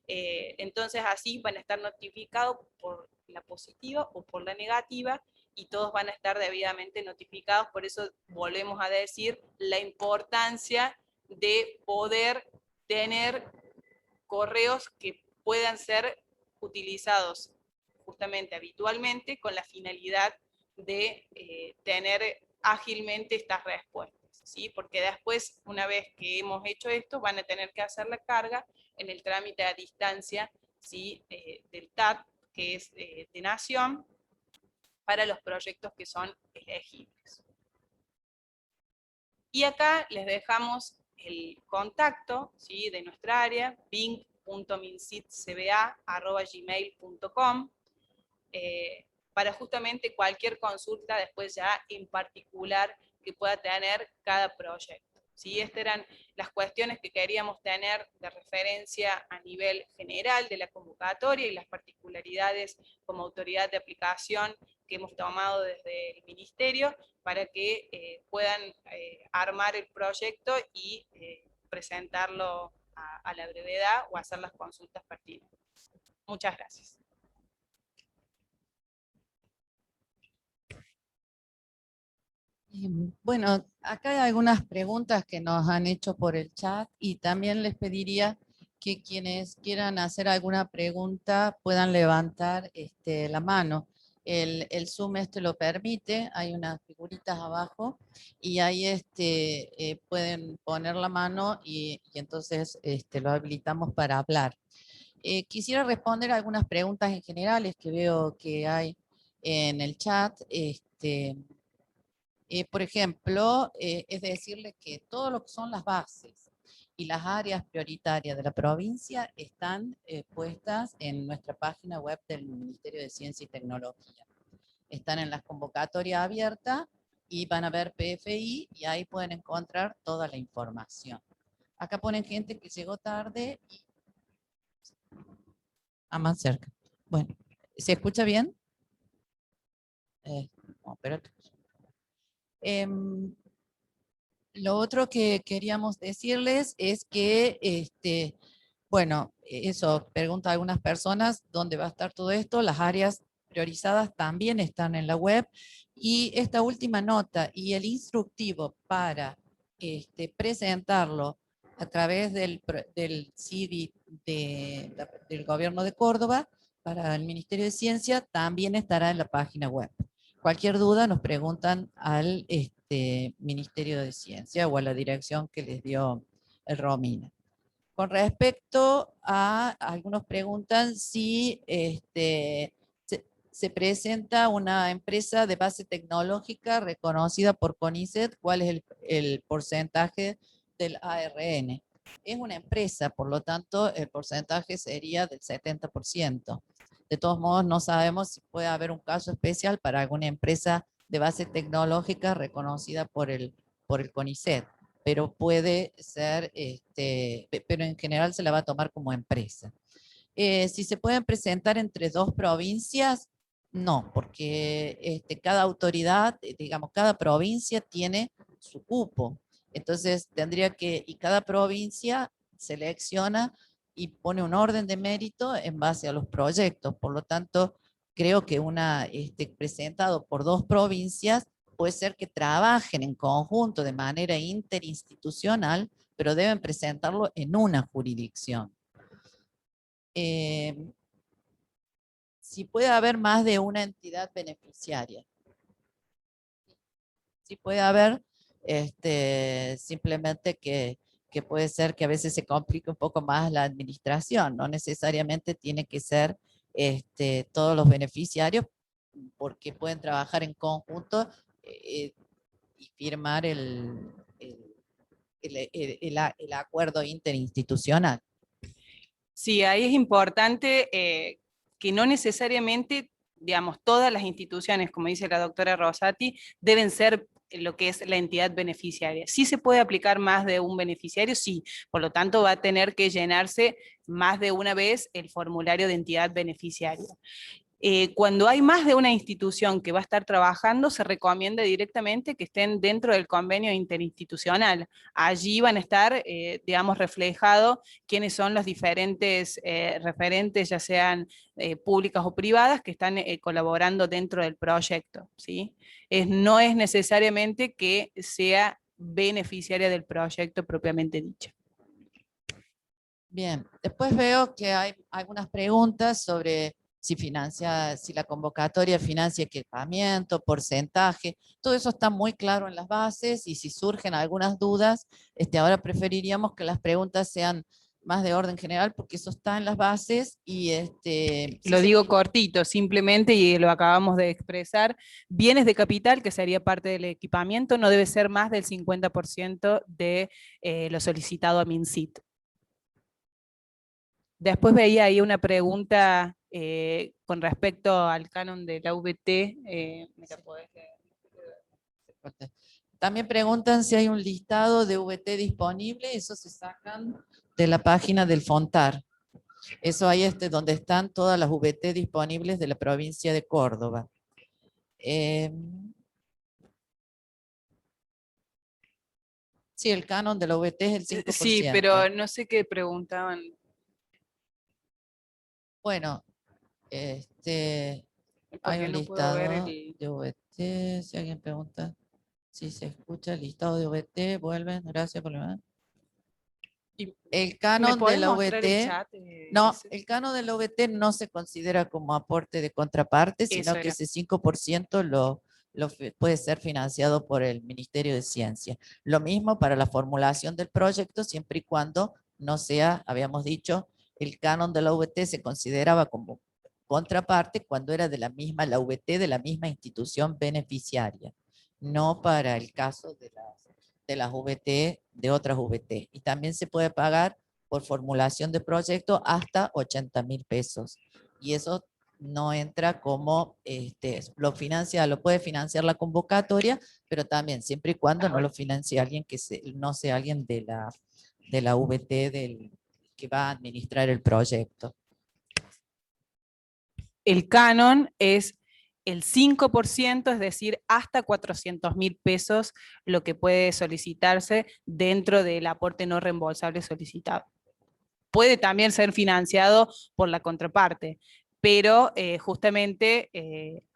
Entonces así van a estar notificados por la positiva o por la negativa, y todos van a estar debidamente notificados. Por eso volvemos a decir la importancia de poder tener correos que puedan ser utilizados justamente habitualmente, con la finalidad de tener ágilmente estas respuestas, ¿sí? Porque después, una vez que hemos hecho esto, van a tener que hacer la carga en el trámite a distancia, ¿sí?, del TAT, que es de Nación, para los proyectos que son elegibles. Y acá les dejamos el contacto, ¿sí?, de nuestra área, ping.mincitcba@gmail.com, para justamente cualquier consulta después ya en particular que pueda tener cada proyecto, ¿sí? Estas eran las cuestiones que queríamos tener de referencia a nivel general de la convocatoria y las particularidades como autoridad de aplicación que hemos tomado desde el Ministerio para que puedan armar el proyecto y presentarlo a la brevedad o hacer las consultas pertinentes. Muchas gracias. Bueno, acá hay algunas preguntas que nos han hecho por el chat y también les pediría que quienes quieran hacer alguna pregunta puedan levantar la mano. El Zoom lo permite, hay unas figuritas abajo y ahí pueden poner la mano y entonces lo habilitamos para hablar. Quisiera responder algunas preguntas en generales que veo que hay en el chat. Por ejemplo, es decirles que todo lo que son las bases y las áreas prioritarias de la provincia están puestas en nuestra página web del Ministerio de Ciencia y Tecnología. Están en las convocatorias abiertas y van a ver PFI y ahí pueden encontrar toda la información. Acá ponen gente que llegó tarde y más cerca. Bueno, ¿se escucha bien? No, espérate. Lo otro que queríamos decirles es que, bueno, eso, pregunta a algunas personas dónde va a estar todo esto. Las áreas priorizadas también están en la web. Y esta última nota y el instructivo para presentarlo a través del CIDI del Gobierno de Córdoba para el Ministerio de Ciencia también estará en la página web. Cualquier duda nos preguntan al Ministerio de Ciencia o a la dirección que les dio el Romina. Con respecto a, algunos preguntan si se presenta una empresa de base tecnológica reconocida por CONICET, ¿cuál es el porcentaje del ARN? Es una empresa, por lo tanto, el porcentaje sería del 70%. De todos modos, no sabemos si puede haber un caso especial para alguna empresa de base tecnológica reconocida por el CONICET, pero puede ser, pero en general se la va a tomar como empresa. Si se pueden presentar entre dos provincias, no, porque cada autoridad, digamos, cada provincia tiene su cupo. Entonces tendría que, y cada provincia selecciona y pone un orden de mérito en base a los proyectos. Por lo tanto, creo que presentado por dos provincias puede ser que trabajen en conjunto de manera interinstitucional, pero deben presentarlo en una jurisdicción. Si puede haber más de una entidad beneficiaria. Sí puede haber, simplemente que puede ser que a veces se complique un poco más la administración, no necesariamente tiene que ser todos los beneficiarios, porque pueden trabajar en conjunto y firmar el acuerdo interinstitucional. Sí, ahí es importante que no necesariamente, digamos, todas las instituciones, como dice la doctora Rosati, deben ser lo que es la entidad beneficiaria. Sí se puede aplicar más de un beneficiario, sí, por lo tanto va a tener que llenarse más de una vez el formulario de entidad beneficiaria. Cuando hay más de una institución que va a estar trabajando, se recomienda directamente que estén dentro del convenio interinstitucional. Allí van a estar, digamos, reflejados quiénes son los diferentes referentes, ya sean públicas o privadas, que están colaborando dentro del proyecto, ¿sí? No es necesariamente que sea beneficiaria del proyecto propiamente dicho. Bien, después veo que hay algunas preguntas sobre si la convocatoria financia equipamiento, porcentaje, todo eso está muy claro en las bases y si surgen algunas dudas, ahora preferiríamos que las preguntas sean más de orden general porque eso está en las bases y lo digo cortito, simplemente, y lo acabamos de expresar, bienes de capital, que sería parte del equipamiento, no debe ser más del 50% de lo solicitado a MinCit. Después veía ahí una pregunta con respecto al canon de la VT. También preguntan si hay un listado de VT disponible, eso se sacan de la página del FONTAR. Eso ahí es donde están todas las VT disponibles de la provincia de Córdoba. Sí, el canon de la VT es el 5%. Sí, pero no sé qué preguntaban. Bueno, hay Porque un no puedo ver listado el... de VT, si alguien pregunta si se escucha el listado de VT, vuelven, gracias por la... El ¿Me canon de podés la mostrar el VT, chat? no, el canon de la VT no se considera como aporte de contraparte, Eso sino que era. ese 5% puede ser financiado por el Ministerio de Ciencia. Lo mismo para la formulación del proyecto, siempre y cuando no sea, habíamos dicho, el canon de la VT se consideraba como contraparte cuando era de la misma, la VT de la misma institución beneficiaria, no para el caso de las VT de otras VT. Y también se puede pagar por formulación de proyecto hasta 80.000 pesos. Y eso no entra como, lo puede financiar la convocatoria, pero también siempre y cuando no lo financie alguien no sea alguien de la VT que va a administrar el proyecto. El canon es el 5%, es decir, hasta 400.000 pesos lo que puede solicitarse dentro del aporte no reembolsable solicitado. Puede también ser financiado por la contraparte, pero justamente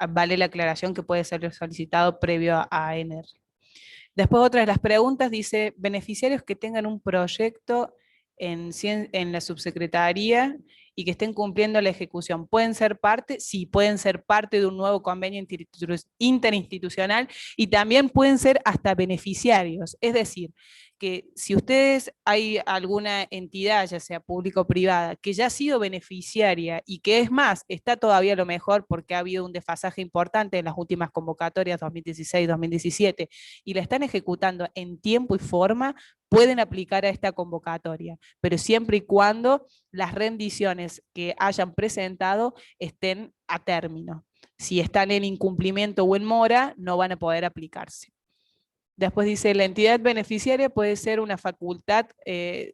vale la aclaración que puede ser solicitado previo a ENER. Después otra de las preguntas dice, beneficiarios que tengan un proyecto en la subsecretaría y que estén cumpliendo la ejecución, ¿pueden ser parte? Sí, pueden ser parte de un nuevo convenio interinstitucional y también pueden ser hasta beneficiarios. Es decir, que si ustedes hay alguna entidad, ya sea pública o privada, que ya ha sido beneficiaria y que es más, está todavía a lo mejor porque ha habido un desfasaje importante en las últimas convocatorias 2016-2017 y la están ejecutando en tiempo y forma, pueden aplicar a esta convocatoria, pero siempre y cuando las rendiciones que hayan presentado estén a término. Si están en incumplimiento o en mora, no van a poder aplicarse. Después dice, ¿la entidad beneficiaria puede ser una facultad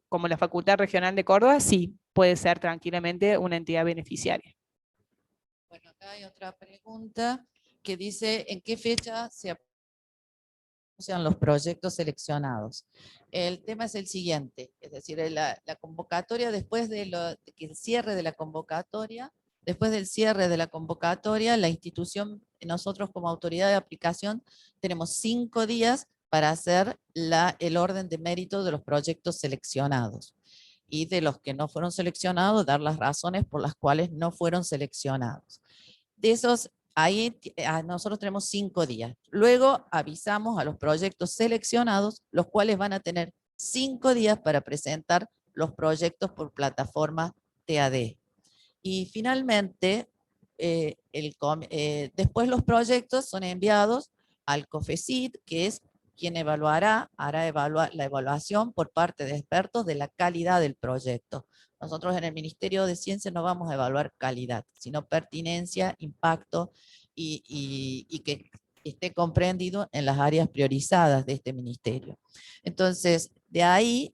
como la Facultad Regional de Córdoba? Sí, puede ser tranquilamente una entidad beneficiaria. Bueno, acá hay otra pregunta que dice, ¿en qué fecha se anuncian los proyectos seleccionados? El tema es el siguiente, es decir, la convocatoria después del cierre de la convocatoria, la institución, nosotros como autoridad de aplicación, tenemos 5 días para hacer el orden de mérito de los proyectos seleccionados. Y de los que no fueron seleccionados, dar las razones por las cuales no fueron seleccionados. De esos, ahí nosotros tenemos 5 días. Luego avisamos a los proyectos seleccionados, los cuales van a tener 5 días para presentar los proyectos por plataforma TAD. Y finalmente, después los proyectos son enviados al COFECIT, que es quien hará la evaluación por parte de expertos de la calidad del proyecto. Nosotros en el Ministerio de Ciencia no vamos a evaluar calidad, sino pertinencia, impacto y que esté comprendido en las áreas priorizadas de este ministerio. Entonces, de ahí,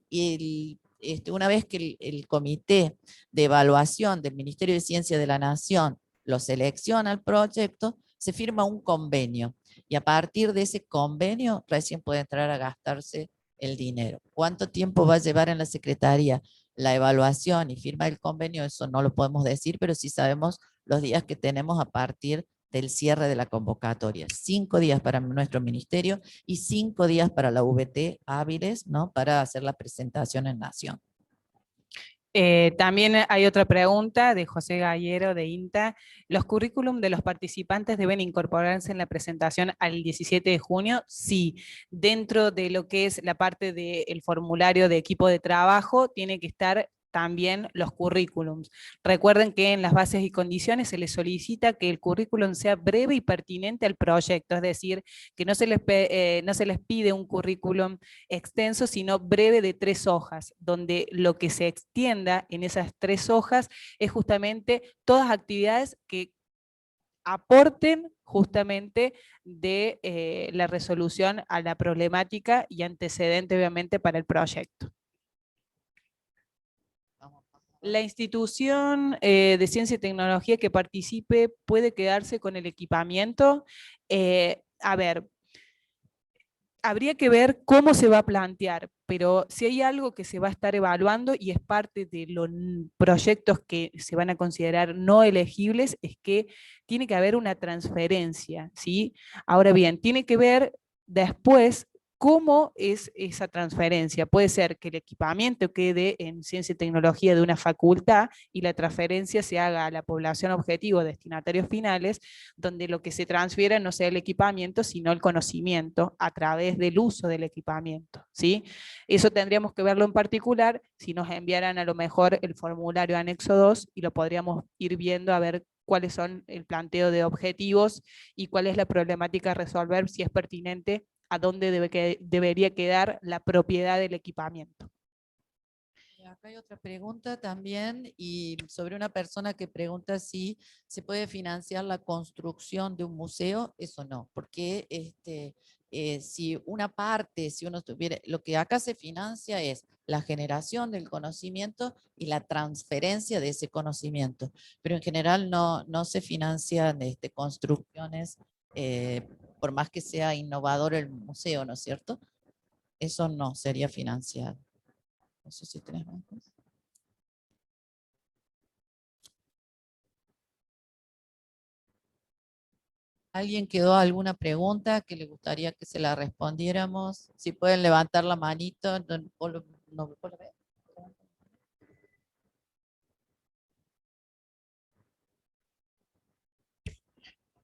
una vez que el comité de evaluación del Ministerio de Ciencia de la Nación lo selecciona el proyecto, se firma un convenio y a partir de ese convenio recién puede entrar a gastarse el dinero. ¿Cuánto tiempo va a llevar en la Secretaría la evaluación y firma el convenio? Eso no lo podemos decir, pero sí sabemos los días que tenemos a partir del cierre de la convocatoria. 5 días para nuestro ministerio y 5 días para la VT hábiles, ¿no? Para hacer la presentación en Nación. También hay otra pregunta de José Gallero de INTA. ¿Los currículum de los participantes deben incorporarse en la presentación al 17 de junio? Sí, dentro de lo que es la parte del formulario de equipo de trabajo, tiene que estar también los currículums. Recuerden que en las bases y condiciones se les solicita que el currículum sea breve y pertinente al proyecto, es decir, que no se les pide un currículum extenso, sino breve de 3 hojas, donde lo que se extienda en esas 3 hojas es justamente todas actividades que aporten justamente de la resolución a la problemática y antecedente obviamente para el proyecto. La institución de ciencia y tecnología que participe puede quedarse con el equipamiento. A ver, habría que ver cómo se va a plantear, pero si hay algo que se va a estar evaluando y es parte de los proyectos que se van a considerar no elegibles, es que tiene que haber una transferencia, ¿sí? Ahora bien, tiene que ver después cómo es esa transferencia. Puede ser que el equipamiento quede en ciencia y tecnología de una facultad y la transferencia se haga a la población objetivo, destinatarios finales, donde lo que se transfiera no sea el equipamiento, sino el conocimiento a través del uso del equipamiento, ¿sí? Eso tendríamos que verlo en particular si nos enviaran a lo mejor el formulario anexo 2 y lo podríamos ir viendo a ver cuáles son el planteo de objetivos y cuál es la problemática a resolver, si es pertinente, a dónde debería quedar la propiedad del equipamiento. Acá hay otra pregunta también, y sobre una persona que pregunta si se puede financiar la construcción de un museo. Eso no, porque si una parte, si uno tuviera, lo que acá se financia es la generación del conocimiento y la transferencia de ese conocimiento, pero en general no se financian construcciones, por más que sea innovador el museo, ¿no es cierto? Eso no sería financiado. No sé si tenés más. ¿Alguien quedó alguna pregunta que le gustaría que se la respondiéramos? Si pueden levantar la manito. No,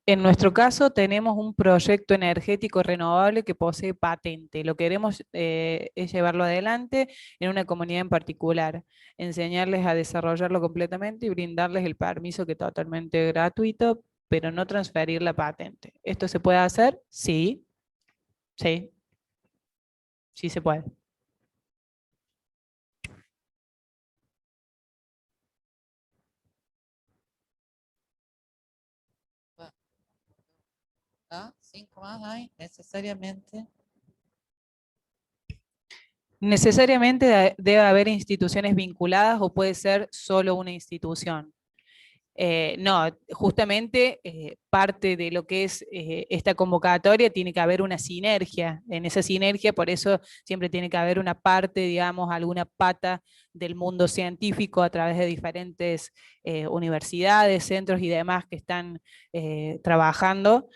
En nuestro caso tenemos un proyecto energético renovable que posee patente. Lo que queremos es llevarlo adelante en una comunidad en particular, enseñarles a desarrollarlo completamente y brindarles el permiso, que es totalmente gratuito, pero no transferir la patente. ¿Esto se puede hacer? Sí, sí, sí se puede. ¿Ah? 5 más hay necesariamente. Necesariamente debe haber instituciones vinculadas o puede ser solo una institución. No, justamente parte de lo que es esta convocatoria tiene que haber una sinergia. En esa sinergia, por eso siempre tiene que haber una parte, digamos, alguna pata del mundo científico a través de diferentes universidades, centros y demás que están trabajando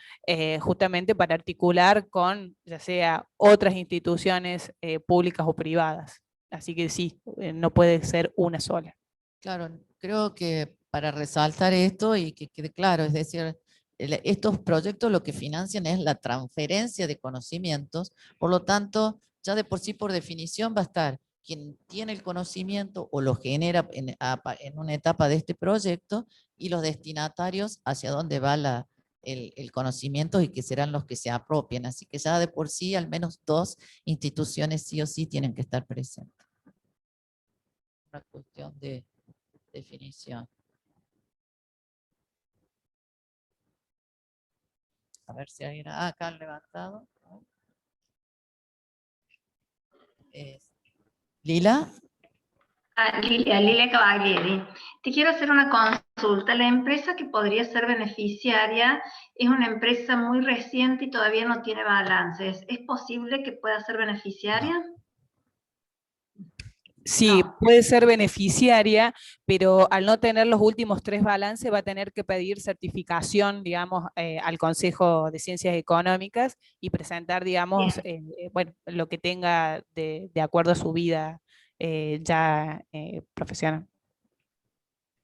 justamente para articular con ya sea otras instituciones públicas o privadas. Así que sí, no puede ser una sola. Claro, creo que para resaltar esto y que quede claro, es decir, estos proyectos lo que financian es la transferencia de conocimientos, por lo tanto, ya de por sí, por definición, va a estar quien tiene el conocimiento o lo genera en una etapa de este proyecto y los destinatarios hacia dónde va el conocimiento y que serán los que se apropien. Así que ya de por sí, al menos 2 instituciones sí o sí tienen que estar presentes. Una cuestión de definición. A ver si hay una. Acá han levantado. Lila. Lilia Cavalieri. Te quiero hacer una consulta. La empresa que podría ser beneficiaria es una empresa muy reciente y todavía no tiene balances. ¿Es posible que pueda ser beneficiaria? Sí, puede ser beneficiaria, pero al no tener los últimos 3 balances va a tener que pedir certificación, digamos, al Consejo de Ciencias Económicas y presentar, digamos, bueno, lo que tenga de acuerdo a su vida ya profesional.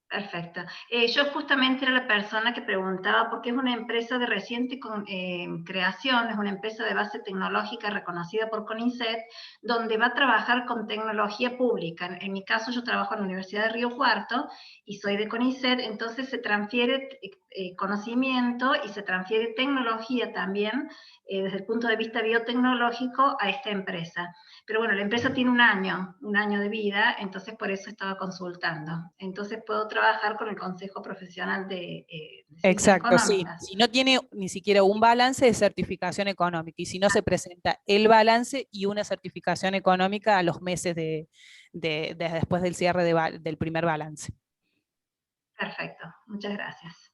Perfecto. Yo justamente era la persona que preguntaba porque es una empresa de reciente creación, es una empresa de base tecnológica reconocida por CONICET, donde va a trabajar con tecnología pública. En mi caso yo trabajo en la Universidad de Río Cuarto y soy de CONICET, entonces se transfiere conocimiento y se transfiere tecnología también desde el punto de vista biotecnológico a esta empresa. Pero bueno, la empresa tiene un año de vida, entonces por eso estaba consultando. Entonces puedo trabajar con el Consejo Profesional de Ciencias Exacto, sí. Económicas. Si no tiene ni siquiera un balance de certificación económica, y si no se presenta el balance y una certificación económica a los meses después del cierre del primer balance. Perfecto, muchas gracias.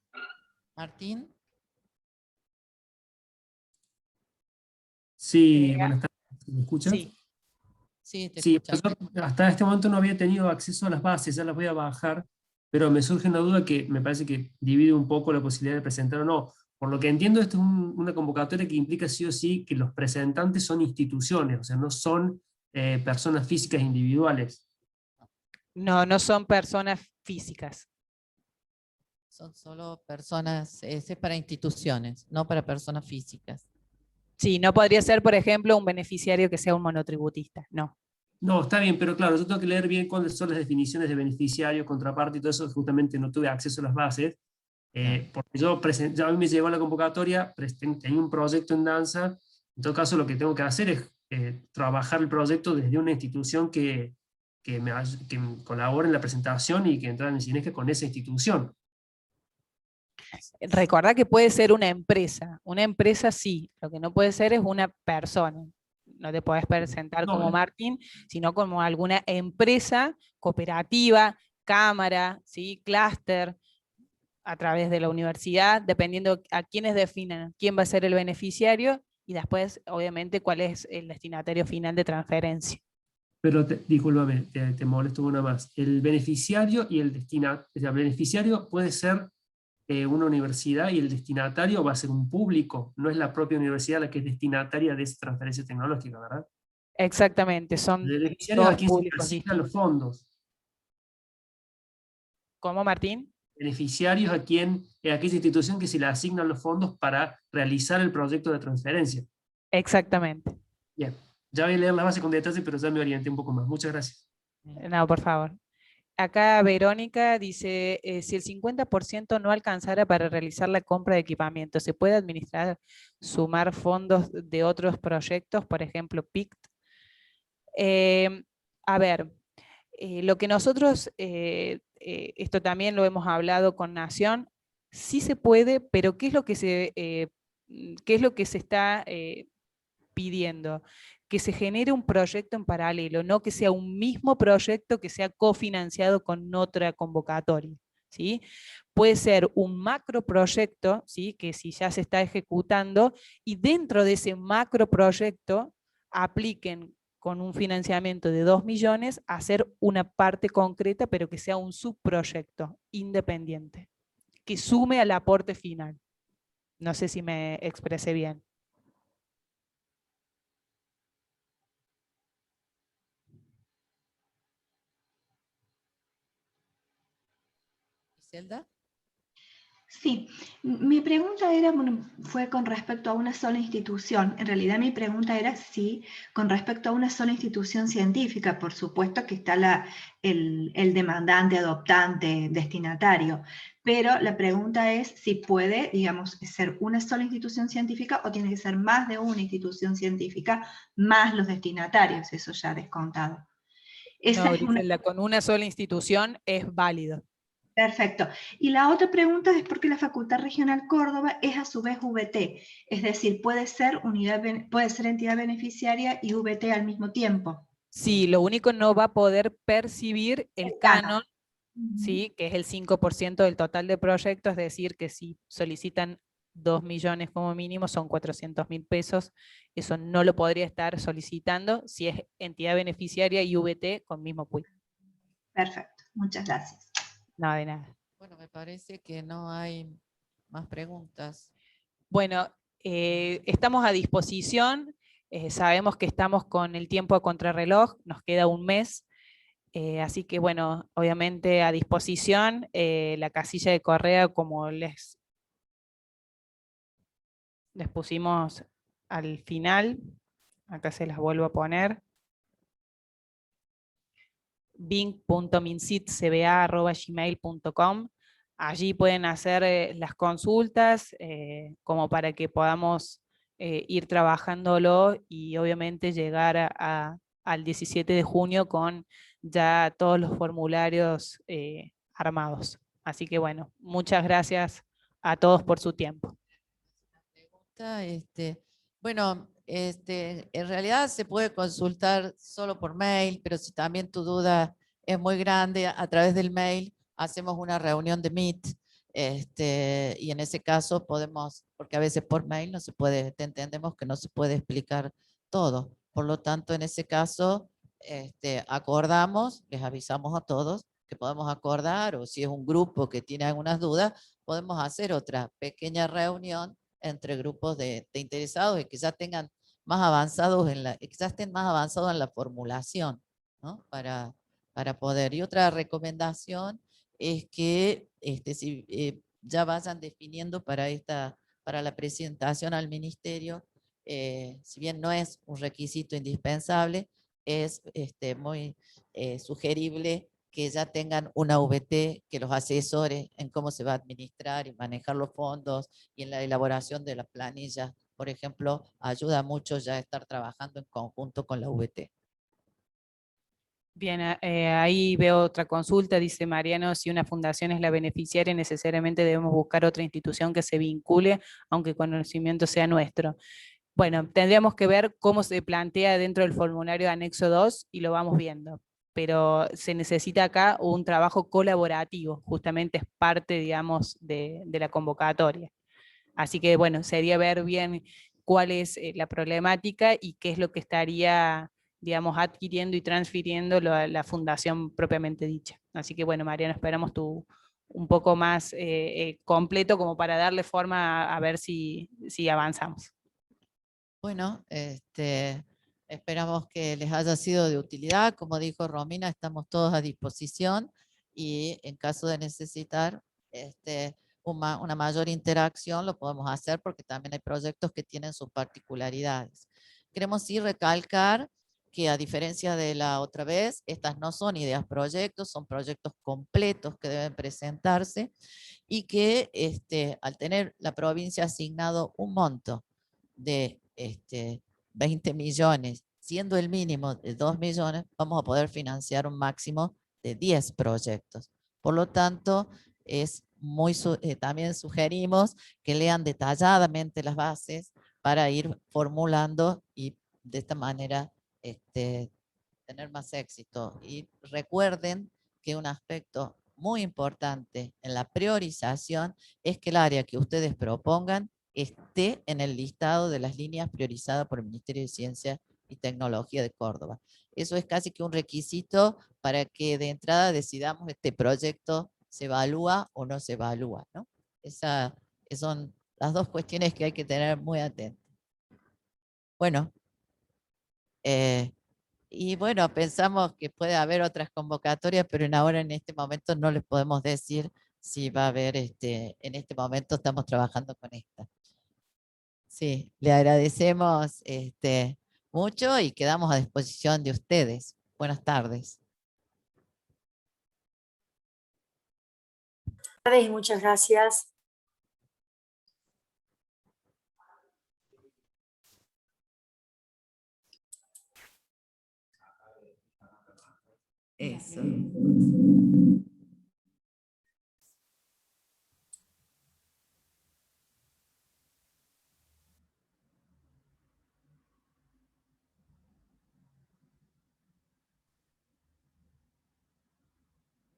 Martín. Sí, buenas tardes. ¿Me escuchan? Sí. Sí, te Sí, escuchamos. profesor, hasta este momento no había tenido acceso a las bases, ya las voy a bajar, pero me surge una duda que me parece que divide un poco la posibilidad de presentar o no. Por lo que entiendo, esto es una convocatoria que implica sí o sí que los presentantes son instituciones, o sea, no son personas físicas individuales. No, no son personas físicas. Son solo personas, es para instituciones, no para personas físicas. Sí, no podría ser, por ejemplo, un beneficiario que sea un monotributista, no. No, está bien, pero claro, yo tengo que leer bien cuáles son las definiciones de beneficiario, contraparte y todo eso, justamente no tuve acceso a las bases, porque ya a mí me llegó la convocatoria, tenía un proyecto en danza, en todo caso lo que tengo que hacer es trabajar el proyecto desde una institución que colabore en la presentación y que entre en sinergia con esa institución. Recordá que puede ser una empresa sí, lo que no puede ser es una persona. No te podés presentar No, como Martín, sino como alguna empresa, cooperativa, cámara, ¿sí? Clúster, a través de la universidad, dependiendo a quiénes definen quién va a ser el beneficiario y después, obviamente, cuál es el destinatario final de transferencia. pero discúlpame, te molesto una más. El beneficiario y el destinatario, el beneficiario puede ser una universidad y el destinatario va a ser un público, no es la propia universidad la que es destinataria de esa transferencia tecnológica, ¿verdad? Exactamente, son El beneficiario es a dos quien se le públicos asignan los distintos. fondos. ¿Cómo, Martín? Beneficiarios a quien, a aquella institución que se le asignan los fondos para realizar el proyecto de transferencia. Exactamente. Bien, ya voy a leer la base con detalle, pero ya me orienté un poco más. Muchas gracias. No, por favor. Acá Verónica dice, si el 50% no alcanzara para realizar la compra de equipamiento, ¿se puede administrar, sumar fondos de otros proyectos, por ejemplo, PICT? A ver, lo que nosotros, esto también lo hemos hablado con Nación, sí se puede, pero ¿qué es lo que se está pidiendo? Que se genere un proyecto en paralelo, no que sea un mismo proyecto que sea cofinanciado con otra convocatoria, ¿sí? Puede ser un macroproyecto, ¿sí? Que si ya se está ejecutando, y dentro de ese macroproyecto apliquen con un financiamiento de 2 millones, hacer una parte concreta, pero que sea un subproyecto independiente, que sume al aporte final. No sé si me expresé bien. Iselda. Sí, mi pregunta era, bueno, fue con respecto a una sola institución. En realidad mi pregunta era si con respecto a una sola institución científica, por supuesto que está el demandante, adoptante, destinatario, pero la pregunta es si puede, digamos, ser una sola institución científica o tiene que ser más de una institución científica, más los destinatarios, eso ya descontado. Esa No, es una. Griselda, con una sola institución es válido. Perfecto. Y la otra pregunta es porque la Facultad Regional Córdoba es a su vez VT, es decir, puede ser entidad beneficiaria y VT al mismo tiempo. Sí, lo único no va a poder percibir el canon, Ujú. ¿sí? Que es el 5% del total de proyectos, es decir, que si solicitan 2 millones como mínimo, son 400.000 pesos. Eso no lo podría estar solicitando si es entidad beneficiaria y VT con mismo PUI. Perfecto, muchas gracias. No, de nada. Bueno, me parece que no hay más preguntas. Bueno, estamos a disposición. Sabemos que estamos con el tiempo a contrarreloj, nos queda un mes. Así que bueno, obviamente a disposición, la casilla de correo como les pusimos al final, acá se las vuelvo a poner, bing.mincitcba@gmail.com. allí pueden hacer las consultas como para que podamos ir trabajándolo y obviamente llegar al 17 de junio con ya todos los formularios armados. Así que bueno, muchas gracias a todos por su tiempo. Bueno, en realidad se puede consultar solo por mail, pero si también tu duda es muy grande, a través del mail hacemos una reunión de Meet, y en ese caso podemos, porque a veces por mail no se puede, te entendemos que no se puede explicar todo. Por lo tanto, en ese caso, acordamos, les avisamos a todos que podemos acordar, o si es un grupo que tiene algunas dudas, podemos hacer otra pequeña reunión entre grupos de interesados y que ya tengan más avanzados que ya estén más avanzados en la formulación, ¿no? Para poder. Y otra recomendación es que si ya vayan definiendo para la presentación al ministerio, si bien no es un requisito indispensable, es muy sugerible que ya tengan una VT que los asesore en cómo se va a administrar y manejar los fondos y en la elaboración de las planillas. Por ejemplo, ayuda mucho ya estar trabajando en conjunto con la VT. Bien, ahí veo otra consulta, dice Mariano, si una fundación es la beneficiaria, necesariamente debemos buscar otra institución que se vincule, aunque el conocimiento sea nuestro. Bueno, tendríamos que ver cómo se plantea dentro del formulario de anexo 2 y lo vamos viendo, pero se necesita acá un trabajo colaborativo, justamente es parte, digamos, de la convocatoria. Así que, bueno, sería ver bien cuál es la problemática y qué es lo que estaría, digamos, adquiriendo y transfiriendo la fundación propiamente dicha. Así que, bueno, Mariano, esperamos un poco más completo como para darle forma a ver si avanzamos. Bueno, esperamos que les haya sido de utilidad. Como dijo Romina, estamos todos a disposición y en caso de necesitar una mayor interacción lo podemos hacer porque también hay proyectos que tienen sus particularidades. Queremos sí recalcar que a diferencia de la otra vez, estas no son ideas proyectos, son proyectos completos que deben presentarse y que al tener la provincia asignado un monto de 20 millones, siendo el mínimo de 2 millones, vamos a poder financiar un máximo de 10 proyectos. Por lo tanto, también sugerimos que lean detalladamente las bases para ir formulando y de esta manera tener más éxito. Y recuerden que un aspecto muy importante en la priorización es que el área que ustedes propongan esté en el listado de las líneas priorizadas por el Ministerio de Ciencia y Tecnología de Córdoba. Eso es casi que un requisito para que de entrada decidamos este proyecto se evalúa o no se evalúa, ¿no? Esas son las dos cuestiones que hay que tener muy atentas. Bueno, y bueno, pensamos que puede haber otras convocatorias, pero ahora en este momento no les podemos decir si va a haber, en este momento estamos trabajando con esta. Sí, le agradecemos mucho y quedamos a disposición de ustedes. Buenas tardes. Buenas tardes y muchas gracias. Eso.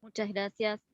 Muchas gracias.